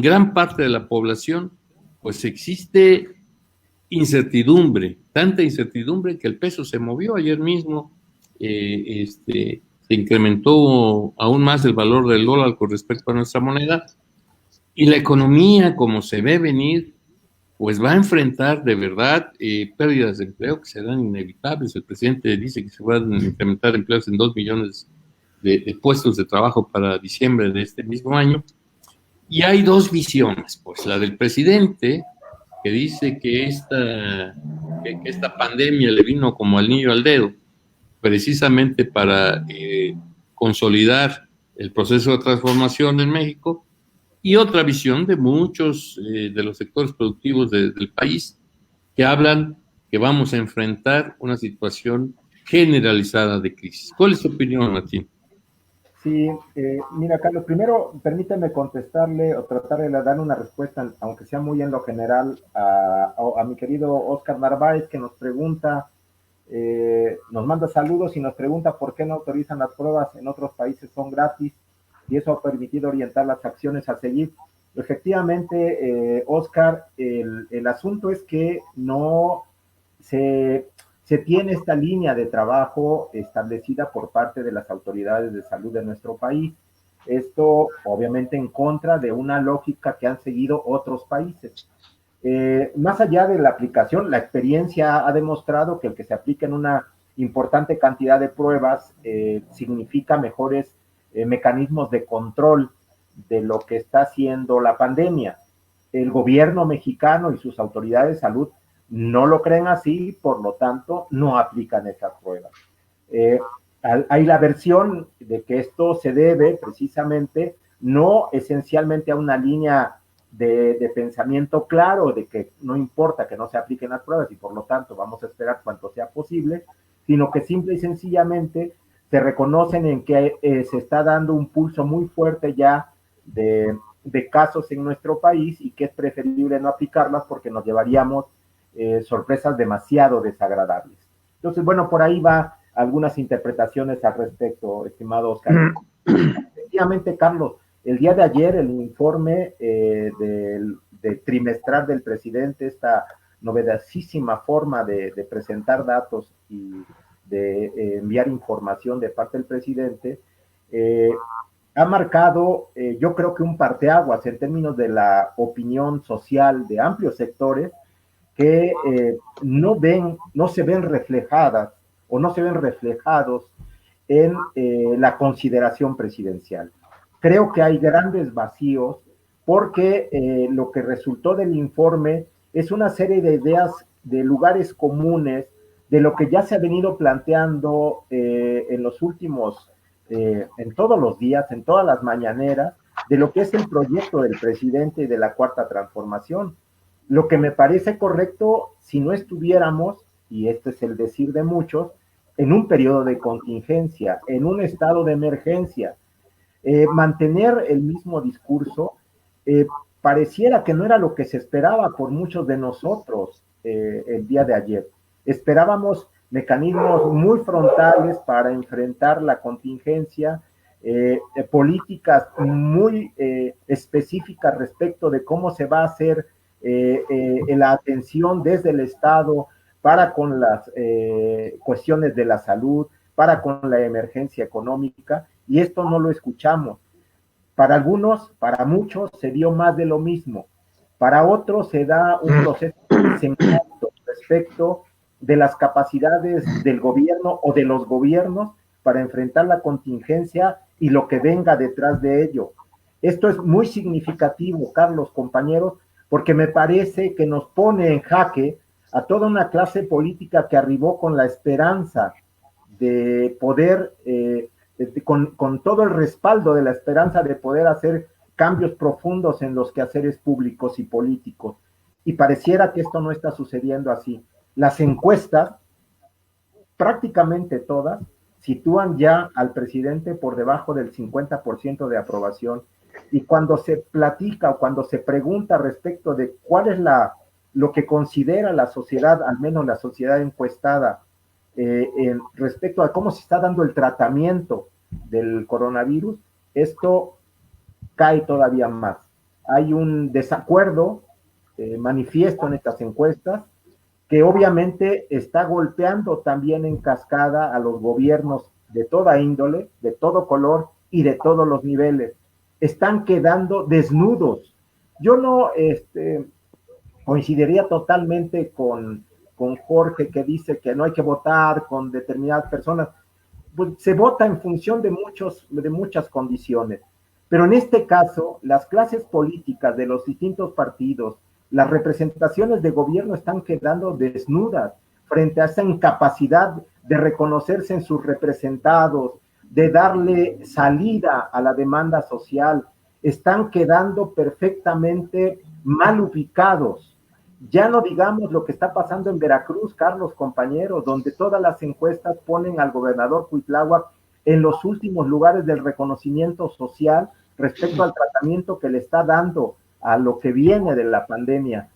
gran parte de la población, pues existe incertidumbre, tanta incertidumbre que el peso se movió ayer mismo, se incrementó aún más el valor del dólar con respecto a nuestra moneda, y la economía, como se ve venir, pues va a enfrentar de verdad pérdidas de empleo que serán inevitables. El presidente dice que se van a incrementar empleos en 2 millones de puestos de trabajo para diciembre de este mismo año. Y hay dos visiones, pues la del presidente, que dice que esta pandemia le vino como anillo al dedo, precisamente para consolidar el proceso de transformación en México, y otra visión de muchos de los sectores productivos del país, que hablan que vamos a enfrentar una situación generalizada de crisis. ¿Cuál es tu opinión, Martín? Sí, mira, Carlos, primero permíteme contestarle o tratar de dar una respuesta, aunque sea muy en lo general, a mi querido Oscar Narváez, que nos pregunta, nos manda saludos y nos pregunta por qué no autorizan las pruebas en otros países, son gratis, y eso ha permitido orientar las acciones a seguir. Efectivamente, Oscar, el asunto es que no se tiene esta línea de trabajo establecida por parte de las autoridades de salud de nuestro país. Esto, obviamente, en contra de una lógica que han seguido otros países. Más allá de la aplicación, la experiencia ha demostrado que el que se aplique en una importante cantidad de pruebas significa mejores mecanismos de control de lo que está haciendo la pandemia. El gobierno mexicano y sus autoridades de salud no lo creen así, por lo tanto, no aplican esas pruebas. Hay la versión de que esto se debe precisamente no esencialmente a una línea de pensamiento claro, de que no importa que no se apliquen las pruebas y por lo tanto vamos a esperar cuanto sea posible, sino que simple y sencillamente se reconocen en que se está dando un pulso muy fuerte ya de casos en nuestro país y que es preferible no aplicarlas porque nos llevaríamos sorpresas demasiado desagradables. Entonces, bueno, por ahí va algunas interpretaciones al respecto, estimado Oscar. Efectivamente, Carlos, el día de ayer el informe del trimestral del presidente, esta novedosísima forma de presentar datos y de enviar información de parte del presidente, ha marcado, yo creo que un parteaguas en términos de la opinión social de amplios sectores que no se ven reflejadas o no se ven reflejados en la consideración presidencial. Creo que hay grandes vacíos porque lo que resultó del informe es una serie de ideas de lugares comunes, de lo que ya se ha venido planteando en los últimos, en todos los días, en todas las mañaneras, de lo que es el proyecto del presidente y de la Cuarta Transformación. Lo que me parece correcto si no estuviéramos, y este es el decir de muchos, en un periodo de contingencia, en un estado de emergencia. Mantener el mismo discurso pareciera que no era lo que se esperaba por muchos de nosotros el día de ayer. Esperábamos mecanismos muy frontales para enfrentar la contingencia, políticas muy específicas respecto de cómo se va a hacer la atención desde el Estado para con las cuestiones de la salud, para con la emergencia económica, y esto no lo escuchamos. Para algunos, para muchos, se dio más de lo mismo. Para otros se da un proceso de desencanto respecto de las capacidades del gobierno o de los gobiernos para enfrentar la contingencia y lo que venga detrás de ello. Esto es muy significativo, Carlos, compañeros, porque me parece que nos pone en jaque a toda una clase política que arribó con la esperanza de poder, con todo el respaldo de la esperanza de poder hacer cambios profundos en los quehaceres públicos y políticos. Y pareciera que esto no está sucediendo así. Las encuestas, prácticamente todas, sitúan ya al presidente por debajo del 50% de aprobación. Y cuando se platica o cuando se pregunta respecto de cuál es lo que considera la sociedad, al menos la sociedad encuestada, respecto a cómo se está dando el tratamiento del coronavirus, esto cae todavía más. Hay un desacuerdo manifiesto en estas encuestas que obviamente está golpeando también en cascada a los gobiernos de toda índole, de todo color y de todos los niveles. Están quedando desnudos. Yo no coincidiría totalmente con Jorge, que dice que no hay que votar con determinadas personas. Pues se vota en función de muchas condiciones. Pero en este caso, las clases políticas de los distintos partidos, las representaciones de gobierno están quedando desnudas frente a esa incapacidad de reconocerse en sus representados, de darle salida a la demanda social. Están quedando perfectamente mal ubicados. Ya no digamos lo que está pasando en Veracruz, Carlos, compañeros, donde todas las encuestas ponen al gobernador Cuitláhuac en los últimos lugares del reconocimiento social respecto al tratamiento que le está dando a lo que viene de la pandemia.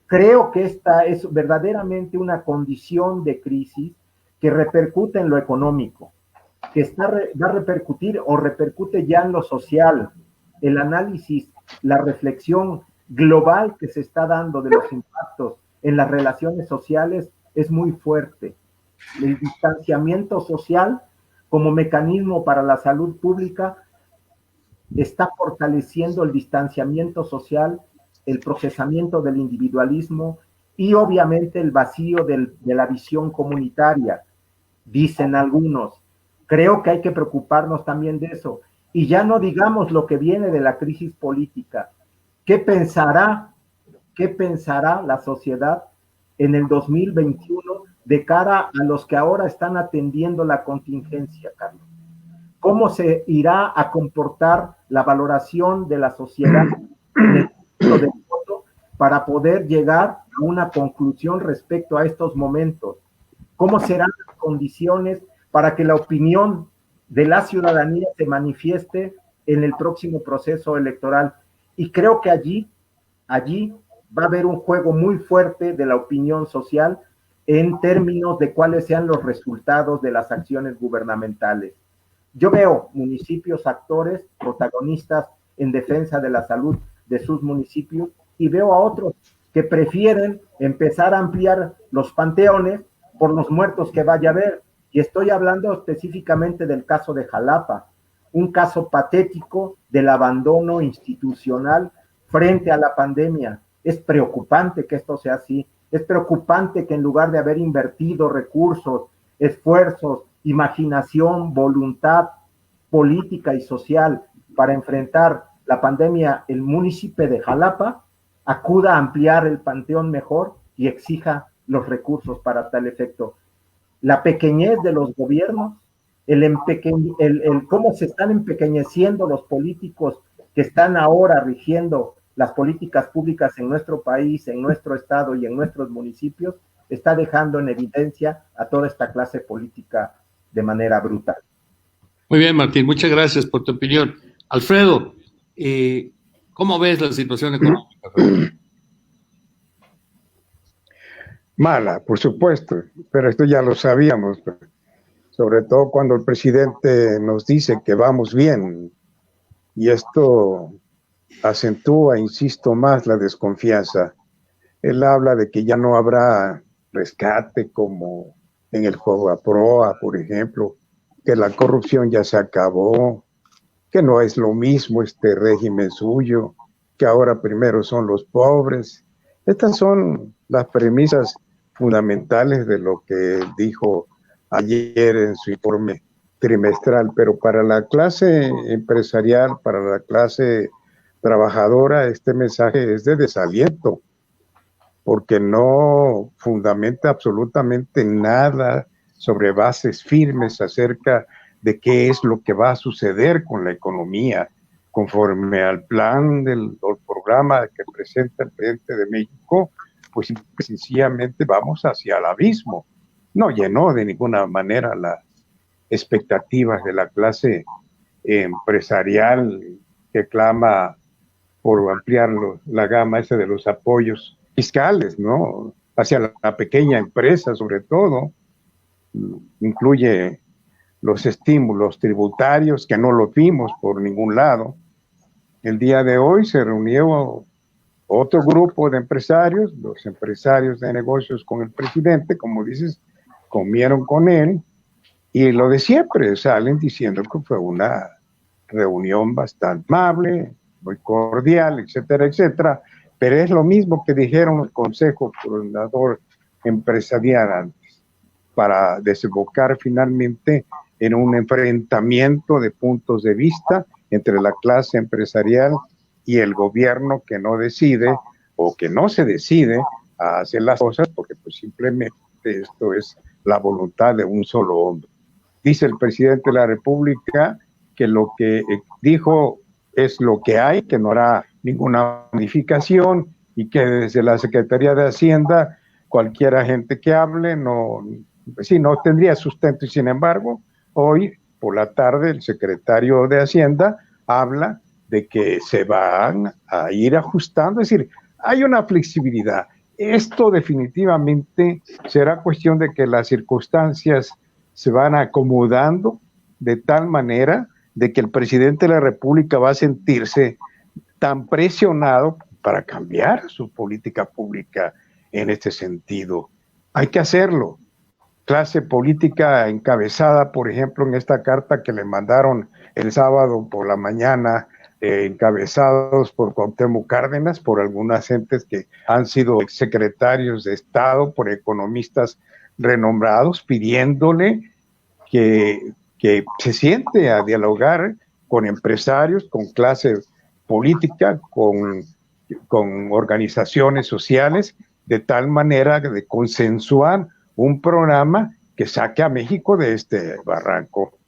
Creo que esta es verdaderamente una condición de crisis que repercute en lo económico, que va a repercutir o repercute ya en lo social. El análisis, la reflexión global que se está dando de los impactos en las relaciones sociales es muy fuerte. El distanciamiento social como mecanismo para la salud pública está fortaleciendo el distanciamiento social, el procesamiento del individualismo y obviamente el vacío de la visión comunitaria. dicen algunos. Creo que hay que preocuparnos también de eso. Y ya no digamos lo que viene de la crisis política. ¿Qué pensará la sociedad en el 2021 de cara a los que ahora están atendiendo la contingencia, Carlos? ¿Cómo se irá a comportar la valoración de la sociedad en el punto de voto para poder llegar a una conclusión respecto a estos momentos? ¿Cómo serán las condiciones para que la opinión de la ciudadanía se manifieste en el próximo proceso electoral? Y creo que allí va a haber un juego muy fuerte de la opinión social en términos de cuáles sean los resultados de las acciones gubernamentales. Yo veo municipios actores, protagonistas en defensa de la salud de sus municipios, y veo a otros que prefieren empezar a ampliar los panteones por los muertos que vaya a haber. Y estoy hablando específicamente del caso de Jalapa, un caso patético del abandono institucional frente a la pandemia. Es preocupante que esto sea así. Es preocupante que en lugar de haber invertido recursos, esfuerzos, imaginación, voluntad política y social para enfrentar la pandemia, el municipio de Jalapa acuda a ampliar el panteón mejor y exija los recursos para tal efecto. La pequeñez de los gobiernos, el cómo se están empequeñeciendo los políticos que están ahora rigiendo las políticas públicas en nuestro país, en nuestro estado y en nuestros municipios, está dejando en evidencia a toda esta clase política de manera brutal. Muy bien, Martín, muchas gracias por tu opinión. Alfredo, ¿cómo ves la situación económica? Mala, por supuesto, pero esto ya lo sabíamos, sobre todo cuando el presidente nos dice que vamos bien, y esto acentúa, insisto, más la desconfianza. Él habla de que ya no habrá rescate como en el Fobaproa, por ejemplo, que la corrupción ya se acabó, que no es lo mismo este régimen suyo, que ahora primero son los pobres. Estas son las premisas fundamentales de lo que dijo ayer en su informe trimestral, pero para la clase empresarial, para la clase trabajadora, este mensaje es de desaliento, porque no fundamenta absolutamente nada sobre bases firmes acerca de qué es lo que va a suceder con la economía conforme al plan del programa que presenta el presidente de México. Pues sencillamente vamos hacia el abismo. No llenó de ninguna manera las expectativas de la clase empresarial que clama por ampliar la gama esa de los apoyos fiscales, ¿no? Hacia la pequeña empresa, sobre todo. Incluye los estímulos tributarios, que no los vimos por ningún lado. El día de hoy se reunió otro grupo de empresarios, los empresarios de negocios con el presidente, como dices, comieron con él, y lo de siempre, salen diciendo que fue una reunión bastante amable, muy cordial, etcétera, etcétera, pero es lo mismo que dijeron el Consejo Coordinador Empresarial antes, para desembocar finalmente en un enfrentamiento de puntos de vista entre la clase empresarial y el gobierno, que no decide o que no se decide a hacer las cosas porque pues simplemente esto es la voluntad de un solo hombre. Dice el presidente de la República que lo que dijo es lo que hay, que no hará ninguna modificación, y que desde la Secretaría de Hacienda cualquier agente que hable no tendría sustento. Y sin embargo, hoy por la tarde el secretario de Hacienda habla de que se van a ir ajustando, es decir, hay una flexibilidad. Esto definitivamente será cuestión de que las circunstancias se van acomodando de tal manera de que el presidente de la República va a sentirse tan presionado para cambiar su política pública en este sentido. Hay que hacerlo. Clase política encabezada, por ejemplo, en esta carta que le mandaron el sábado por la mañana, encabezados por Cuauhtémoc Cárdenas, por algunas gentes que han sido secretarios de Estado, por economistas renombrados, pidiéndole que se siente a dialogar con empresarios, con clase política, con organizaciones sociales, de tal manera de consensuar un programa que saque a México de este barranco.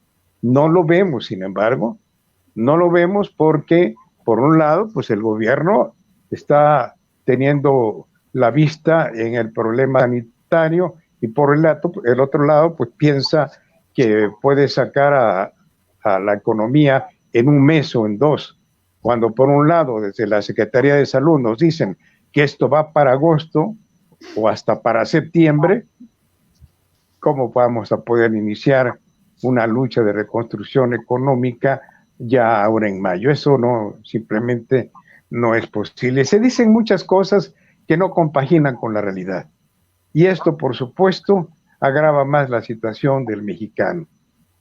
No lo vemos, sin embargo, no lo vemos porque, por un lado, pues el gobierno está teniendo la vista en el problema sanitario y por el otro lado, pues piensa que puede sacar a la economía en un mes o en dos, cuando por un lado desde la Secretaría de Salud nos dicen que esto va para agosto o hasta para septiembre. ¿Cómo vamos a poder iniciar una lucha de reconstrucción económica ya ahora en mayo? Eso no, simplemente no es posible. Se dicen muchas cosas que no compaginan con la realidad. Y esto, por supuesto, agrava más la situación del mexicano.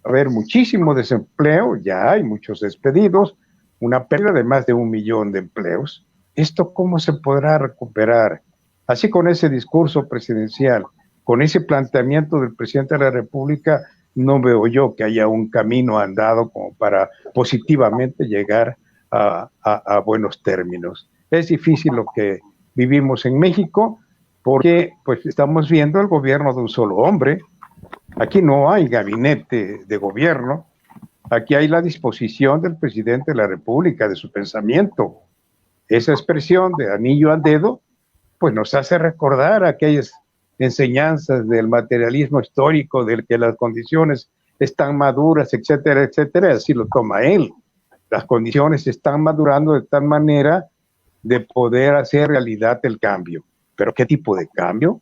Va a haber muchísimo desempleo, ya hay muchos despedidos, una pérdida de más de 1 millón de empleos. ¿Esto cómo se podrá recuperar? Así con ese discurso presidencial, con ese planteamiento del presidente de la República, no veo yo que haya un camino andado como para positivamente llegar a buenos términos. Es difícil lo que vivimos en México porque pues estamos viendo el gobierno de un solo hombre. Aquí no hay gabinete de gobierno, aquí hay la disposición del presidente de la República, de su pensamiento. Esa expresión de anillo al dedo, pues nos hace recordar aquellas enseñanzas del materialismo histórico, del que las condiciones están maduras, etcétera, etcétera, así lo toma él. Las condiciones están madurando de tal manera de poder hacer realidad el cambio. ¿Pero qué tipo de cambio?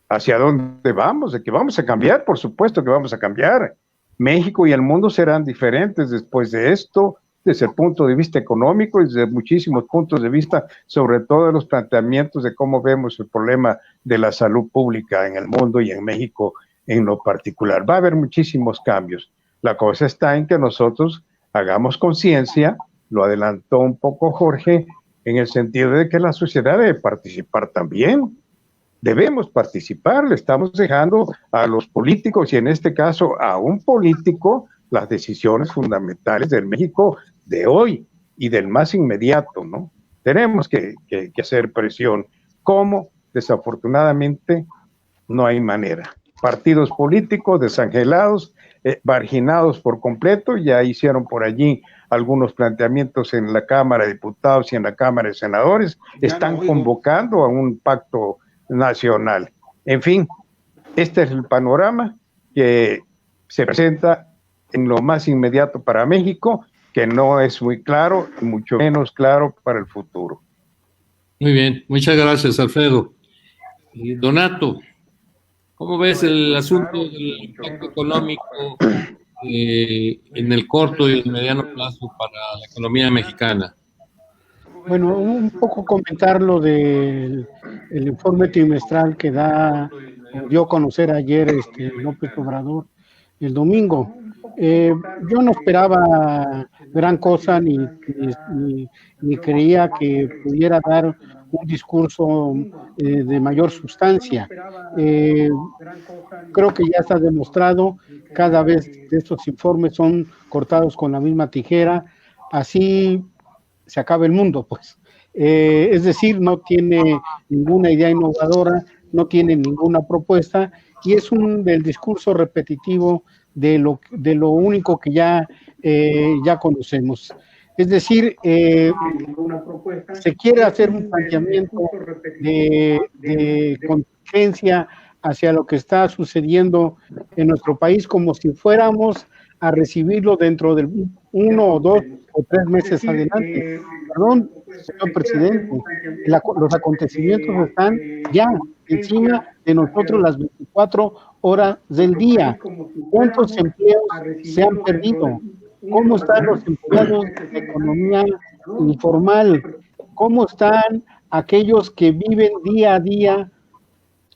¿Hacia dónde vamos? ¿De qué vamos a cambiar? Por supuesto que vamos a cambiar. México y el mundo serán diferentes después de esto, desde el punto de vista económico y desde muchísimos puntos de vista, sobre todo de los planteamientos de cómo vemos el problema de la salud pública en el mundo y en México en lo particular. Va a haber muchísimos cambios. La cosa está en que nosotros hagamos conciencia, lo adelantó un poco Jorge, en el sentido de que la sociedad debe participar también. Debemos participar, le estamos dejando a los políticos y en este caso a un político las decisiones fundamentales del México de hoy y del más inmediato, ¿no? Tenemos que hacer presión. ¿Cómo? Desafortunadamente no hay manera. Partidos políticos desangelados, marginados por completo, ya hicieron por allí algunos planteamientos en la Cámara de Diputados y en la Cámara de Senadores, están convocando a un pacto nacional. En fin, este es el panorama que se presenta en lo más inmediato para México, que no es muy claro, mucho menos claro para el futuro. Muy bien, muchas gracias, Alfredo. Y Donato, ¿cómo ves el asunto del impacto económico en el corto y el mediano plazo para la economía mexicana? Bueno, un poco comentar lo del informe trimestral que dio a conocer ayer López Obrador el domingo. Yo no esperaba gran cosa ni creía que pudiera dar un discurso de mayor sustancia. Creo que ya está demostrado, cada vez de estos informes son cortados con la misma tijera, así se acaba el mundo, pues. Es decir, no tiene ninguna idea innovadora, no tiene ninguna propuesta y es del discurso repetitivo de lo único que ya conocemos. Es decir, se quiere hacer un planteamiento de contingencia hacia lo que está sucediendo en nuestro país como si fuéramos a recibirlo dentro de 1 o 2 o 3 meses adelante. Perdón, señor presidente, los acontecimientos están ya encima de nosotros las 24 horas del día. ¿Cuántos empleos se han perdido? ¿Cómo están los empleados de economía informal? ¿Cómo están aquellos que viven día a día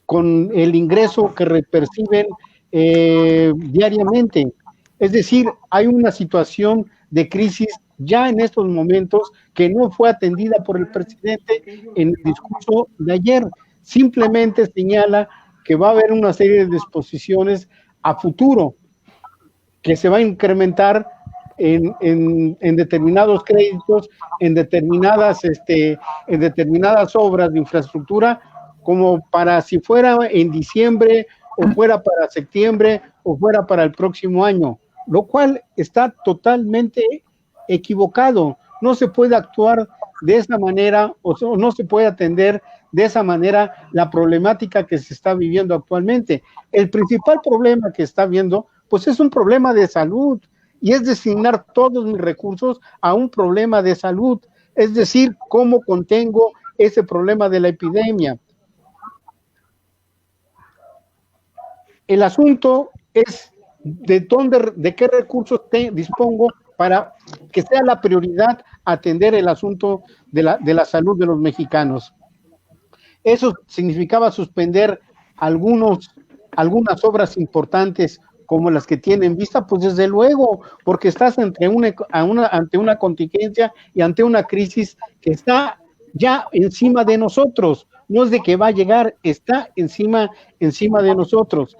con el ingreso que perciben diariamente? Es decir, hay una situación de crisis ya en estos momentos que no fue atendida por el presidente en el discurso de ayer. Simplemente señala que va a haber una serie de disposiciones a futuro, que se va a incrementar en determinados créditos, en determinadas obras de infraestructura, como para si fuera en diciembre, o fuera para septiembre, o fuera para el próximo año, lo cual está totalmente equivocado. No se puede actuar de esa manera, o no se puede atender de esa manera la problemática que se está viviendo actualmente. El principal problema que está viendo, pues es un problema de salud, y es destinar todos mis recursos a un problema de salud, es decir, cómo contengo ese problema de la epidemia. El asunto es de qué recursos dispongo para que sea la prioridad atender el asunto de la salud de los mexicanos. Eso significaba suspender algunas obras importantes como las que tienen vista, pues desde luego, porque estás ante una contingencia y ante una crisis que está ya encima de nosotros. No es de que va a llegar, está encima de nosotros.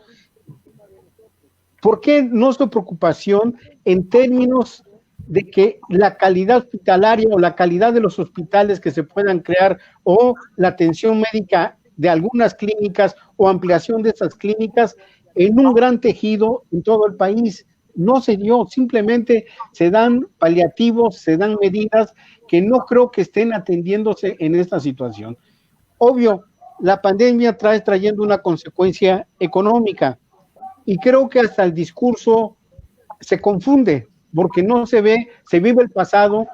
¿Por qué nuestra preocupación en términos de que la calidad hospitalaria o la calidad de los hospitales que se puedan crear, o la atención médica de algunas clínicas o ampliación de esas clínicas en un gran tejido en todo el país? No se dio, simplemente se dan paliativos, se dan medidas que no creo que estén atendiéndose en esta situación. Obvio, la pandemia trayendo una consecuencia económica, y creo que hasta el discurso se confunde, porque no se ve, se vive el pasado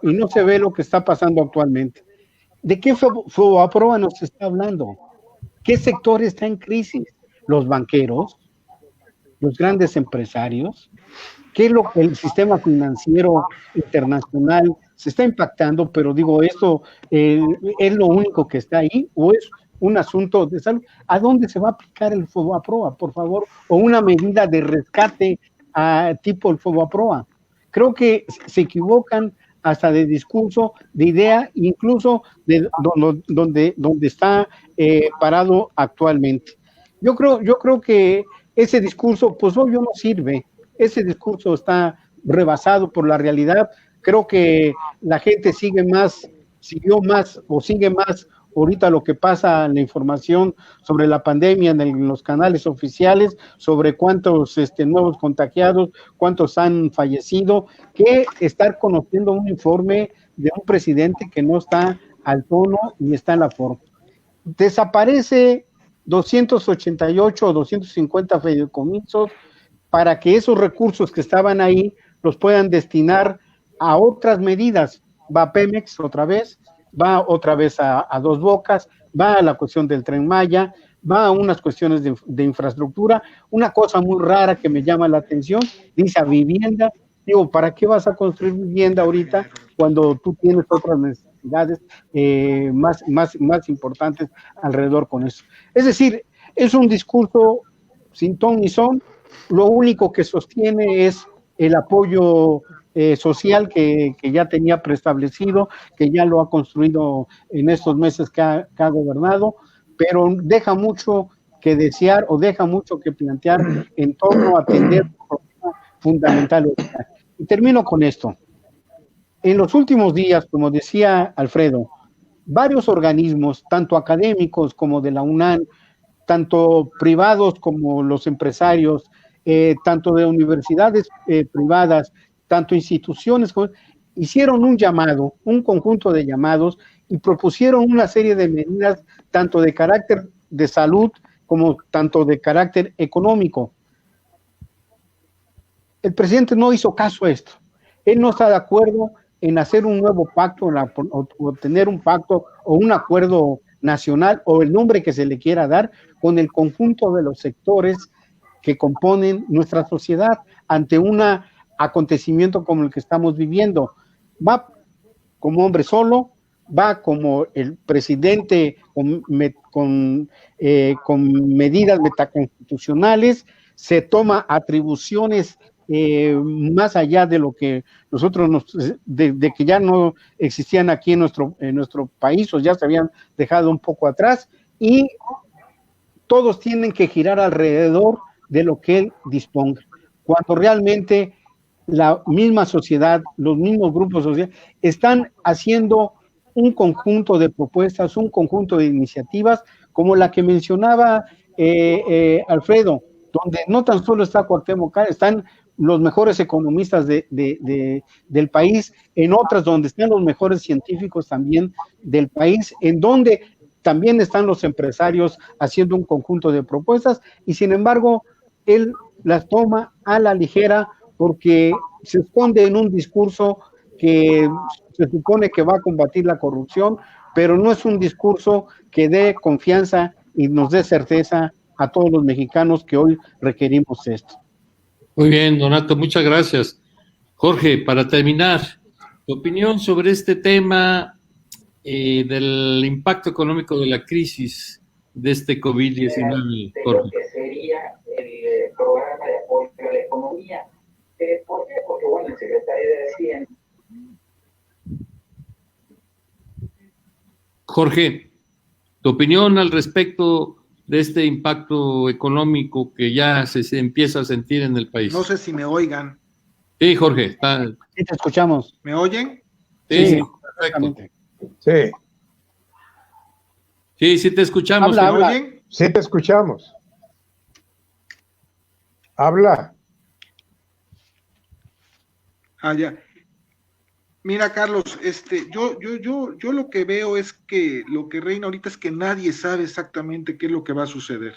y no se ve lo que está pasando actualmente. ¿De qué FOBAPROA nos está hablando? ¿Qué sector está en crisis? ¿Los banqueros? ¿Los grandes empresarios? ¿Qué es lo que el sistema financiero internacional se está impactando? Pero digo, ¿esto es lo único que está ahí o es un asunto de salud? ¿A dónde se va a aplicar el FOBAPROA, por favor? O una medida de rescate tipo el FOBAPROA. Creo que se equivocan hasta de discurso, de idea, incluso de donde está parado actualmente. Yo creo que ese discurso, pues obvio, no sirve. Ese discurso está rebasado por la realidad. Creo que la gente sigue más ahorita lo que pasa, la información sobre la pandemia en los canales oficiales, sobre cuántos nuevos contagiados, cuántos han fallecido, que estar conociendo un informe de un presidente que no está al tono ni está en la forma. Desaparece 288 o 250 fideicomisos para que esos recursos que estaban ahí los puedan destinar a otras medidas. Va Pemex otra vez, va otra vez a Dos Bocas, va a la cuestión del Tren Maya, va a unas cuestiones de infraestructura. Una cosa muy rara que me llama la atención, dice a vivienda. Digo, ¿para qué vas a construir vivienda ahorita cuando tú tienes otras necesidades más importantes alrededor con eso? Es decir, es un discurso sin ton ni son. Lo único que sostiene es el apoyo social que ya tenía preestablecido, que ya lo ha construido en estos meses que ha gobernado, pero deja mucho que desear o deja mucho que plantear en torno a atender problemas fundamentales. Y termino con esto. En los últimos días, como decía Alfredo, varios organismos, tanto académicos como de la UNAM, tanto privados como los empresarios, tanto de universidades privadas, tanto instituciones, hicieron un conjunto de llamados y propusieron una serie de medidas, tanto de carácter de salud como tanto de carácter económico. El presidente no hizo caso a esto. Él no está de acuerdo en hacer un nuevo pacto, o tener un pacto o un acuerdo nacional, o el nombre que se le quiera dar, con el conjunto de los sectores que componen nuestra sociedad ante un acontecimiento como el que estamos viviendo. Va como hombre solo, va como el presidente con medidas metaconstitucionales, se toma atribuciones más allá de lo que nosotros de que ya no existían aquí en nuestro país, o ya se habían dejado un poco atrás, y todos tienen que girar alrededor de lo que él disponga. cuando realmente la misma sociedad, los mismos grupos sociales, están haciendo un conjunto de propuestas, un conjunto de iniciativas, como la que mencionaba Alfredo, donde no tan solo está Cuauhtémoc Cárdenas, están los mejores economistas del país, en otras donde están los mejores científicos también del país, en donde también están los empresarios haciendo un conjunto de propuestas, y sin embargo, él las toma a la ligera porque se esconde en un discurso que se supone que va a combatir la corrupción, pero no es un discurso que dé confianza y nos dé certeza a todos los mexicanos que hoy requerimos esto. Muy bien, Donato, muchas gracias. Jorge, para terminar, tu opinión sobre este tema del impacto económico de la crisis de este COVID-19, Jorge. Lo que sería el programa de apoyo a la economía. ¿Por qué? Porque, bueno, el secretario de Hacienda. Jorge, tu opinión al respecto de este impacto económico que ya se empieza a sentir en el país. No sé si me oigan. Sí, Jorge. Sí, te escuchamos. ¿Me oyen? Sí, perfecto. Sí. Sí, te escuchamos. Habla, ¿Me oyen? Sí, te escuchamos. Habla. Ah, ya. Mira, Carlos, yo lo que veo es que lo que reina ahorita es que nadie sabe exactamente qué es lo que va a suceder.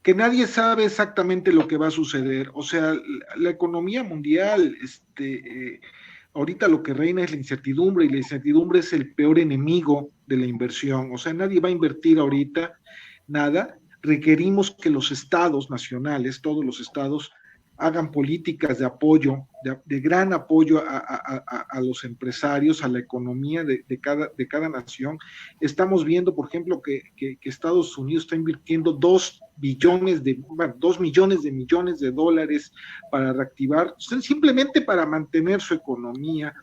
Que nadie sabe exactamente lo que va a suceder. O sea, la economía mundial, ahorita lo que reina es la incertidumbre, y la incertidumbre es el peor enemigo de la inversión. O sea, nadie va a invertir ahorita nada. Requerimos que los estados nacionales, todos los estados, hagan políticas de apoyo, de gran apoyo a los empresarios, a la economía de cada nación. Estamos viendo, por ejemplo, que Estados Unidos está invirtiendo 2 millones de millones de dólares para reactivar, simplemente para mantener su economía.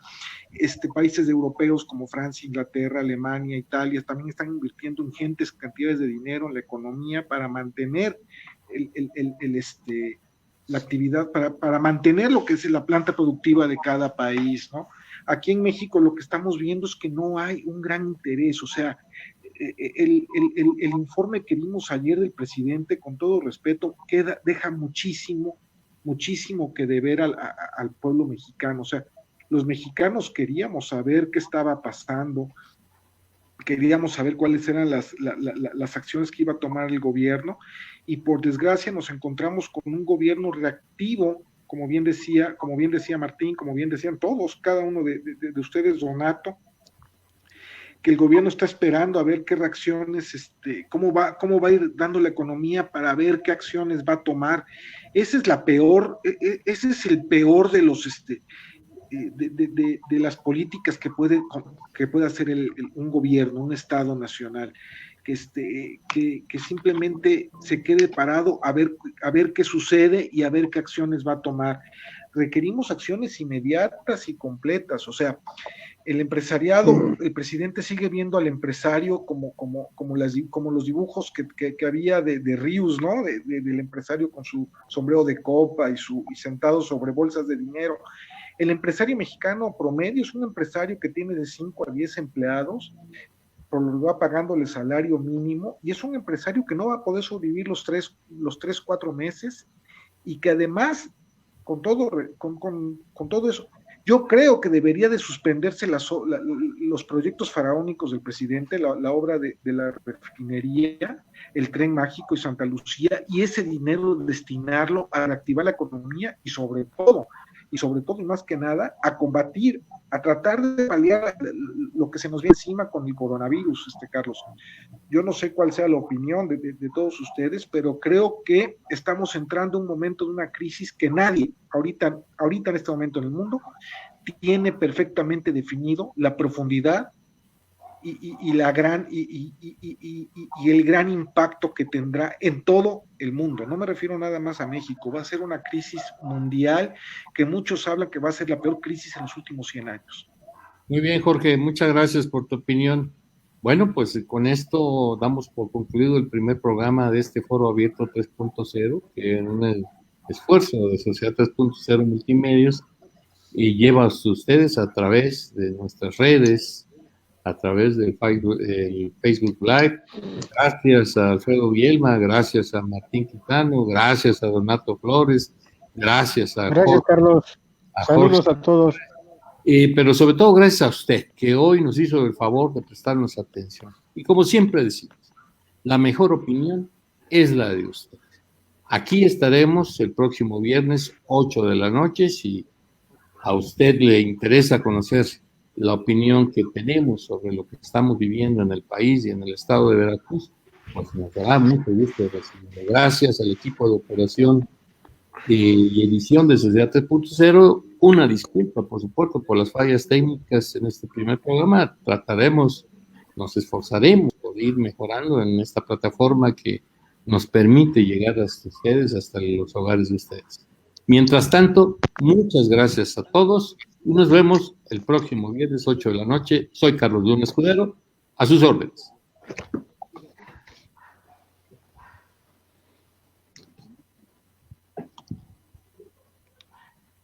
Países europeos como Francia, Inglaterra, Alemania, Italia, también están invirtiendo ingentes cantidades de dinero en la economía para mantener la actividad, para mantener lo que es la planta productiva de cada país, ¿no? Aquí en México lo que estamos viendo es que no hay un gran interés. O sea, el informe que vimos ayer del presidente, con todo respeto, deja muchísimo que deber al pueblo mexicano. O sea, los mexicanos queríamos saber qué estaba pasando, queríamos saber cuáles eran las acciones que iba a tomar el gobierno, y por desgracia nos encontramos con un gobierno reactivo, como bien decía Martín, como bien decían todos, cada uno de ustedes, Donato, que el gobierno está esperando a ver qué reacciones, cómo va a ir dando la economía para ver qué acciones va a tomar. Ese es el peor de los de las políticas que puede hacer un gobierno, un Estado nacional, que simplemente se quede parado a ver qué sucede y a ver qué acciones va a tomar. Requerimos acciones inmediatas y completas. O sea, el empresariado, el presidente sigue viendo al empresario como los dibujos que había de Rius, ¿no? Del empresario con su sombrero de copa y sentado sobre bolsas de dinero. El empresario mexicano promedio es un empresario que tiene de 5 a 10 empleados, por lo que va pagándole salario mínimo, y es un empresario que no va a poder sobrevivir los 3-4 meses, y que además, con todo eso, yo creo que debería de suspenderse los proyectos faraónicos del presidente, la obra de la refinería, el Tren Mágico y Santa Lucía, y ese dinero destinarlo a reactivar la economía y sobre todo y más que nada a combatir, a tratar de paliar lo que se nos viene encima con el coronavirus, Carlos. Yo no sé cuál sea la opinión de todos ustedes, pero creo que estamos entrando en un momento de una crisis que nadie, ahorita en este momento en el mundo, tiene perfectamente definido la profundidad y el gran impacto que tendrá en todo el mundo. No me refiero nada más a México, va a ser una crisis mundial que muchos hablan que va a ser la peor crisis en los últimos 100 años. Muy bien, Jorge, muchas gracias por tu opinión. Bueno, pues con esto damos por concluido el primer programa de este Foro Abierto 3.0, que es un esfuerzo de Sociedad 3.0 Multimedios, y lleva a ustedes a través de nuestras redes, a través del Facebook Live. Gracias a Alfredo Bielma, gracias a Martín Quitano, gracias a Donato Flores, gracias a Gracias, Jorge, Carlos. a Saludos Jorge, a todos. pero sobre todo gracias a usted, que hoy nos hizo el favor de prestarnos atención. Y como siempre decimos, la mejor opinión es la de usted. Aquí estaremos el próximo viernes, 8 de la noche, si a usted le interesa conocer la opinión que tenemos sobre lo que estamos viviendo en el país y en el estado de Veracruz, pues nos dará mucho gusto recibirlo. Gracias al equipo de operación y edición de Sociedad 3.0. Una disculpa, por supuesto, por las fallas técnicas en este primer programa. Nos esforzaremos por ir mejorando en esta plataforma que nos permite llegar hasta ustedes, hasta los hogares de ustedes. Mientras tanto, muchas gracias a todos y nos vemos el próximo viernes 8 de la noche. Soy Carlos Luna Escudero, a sus órdenes.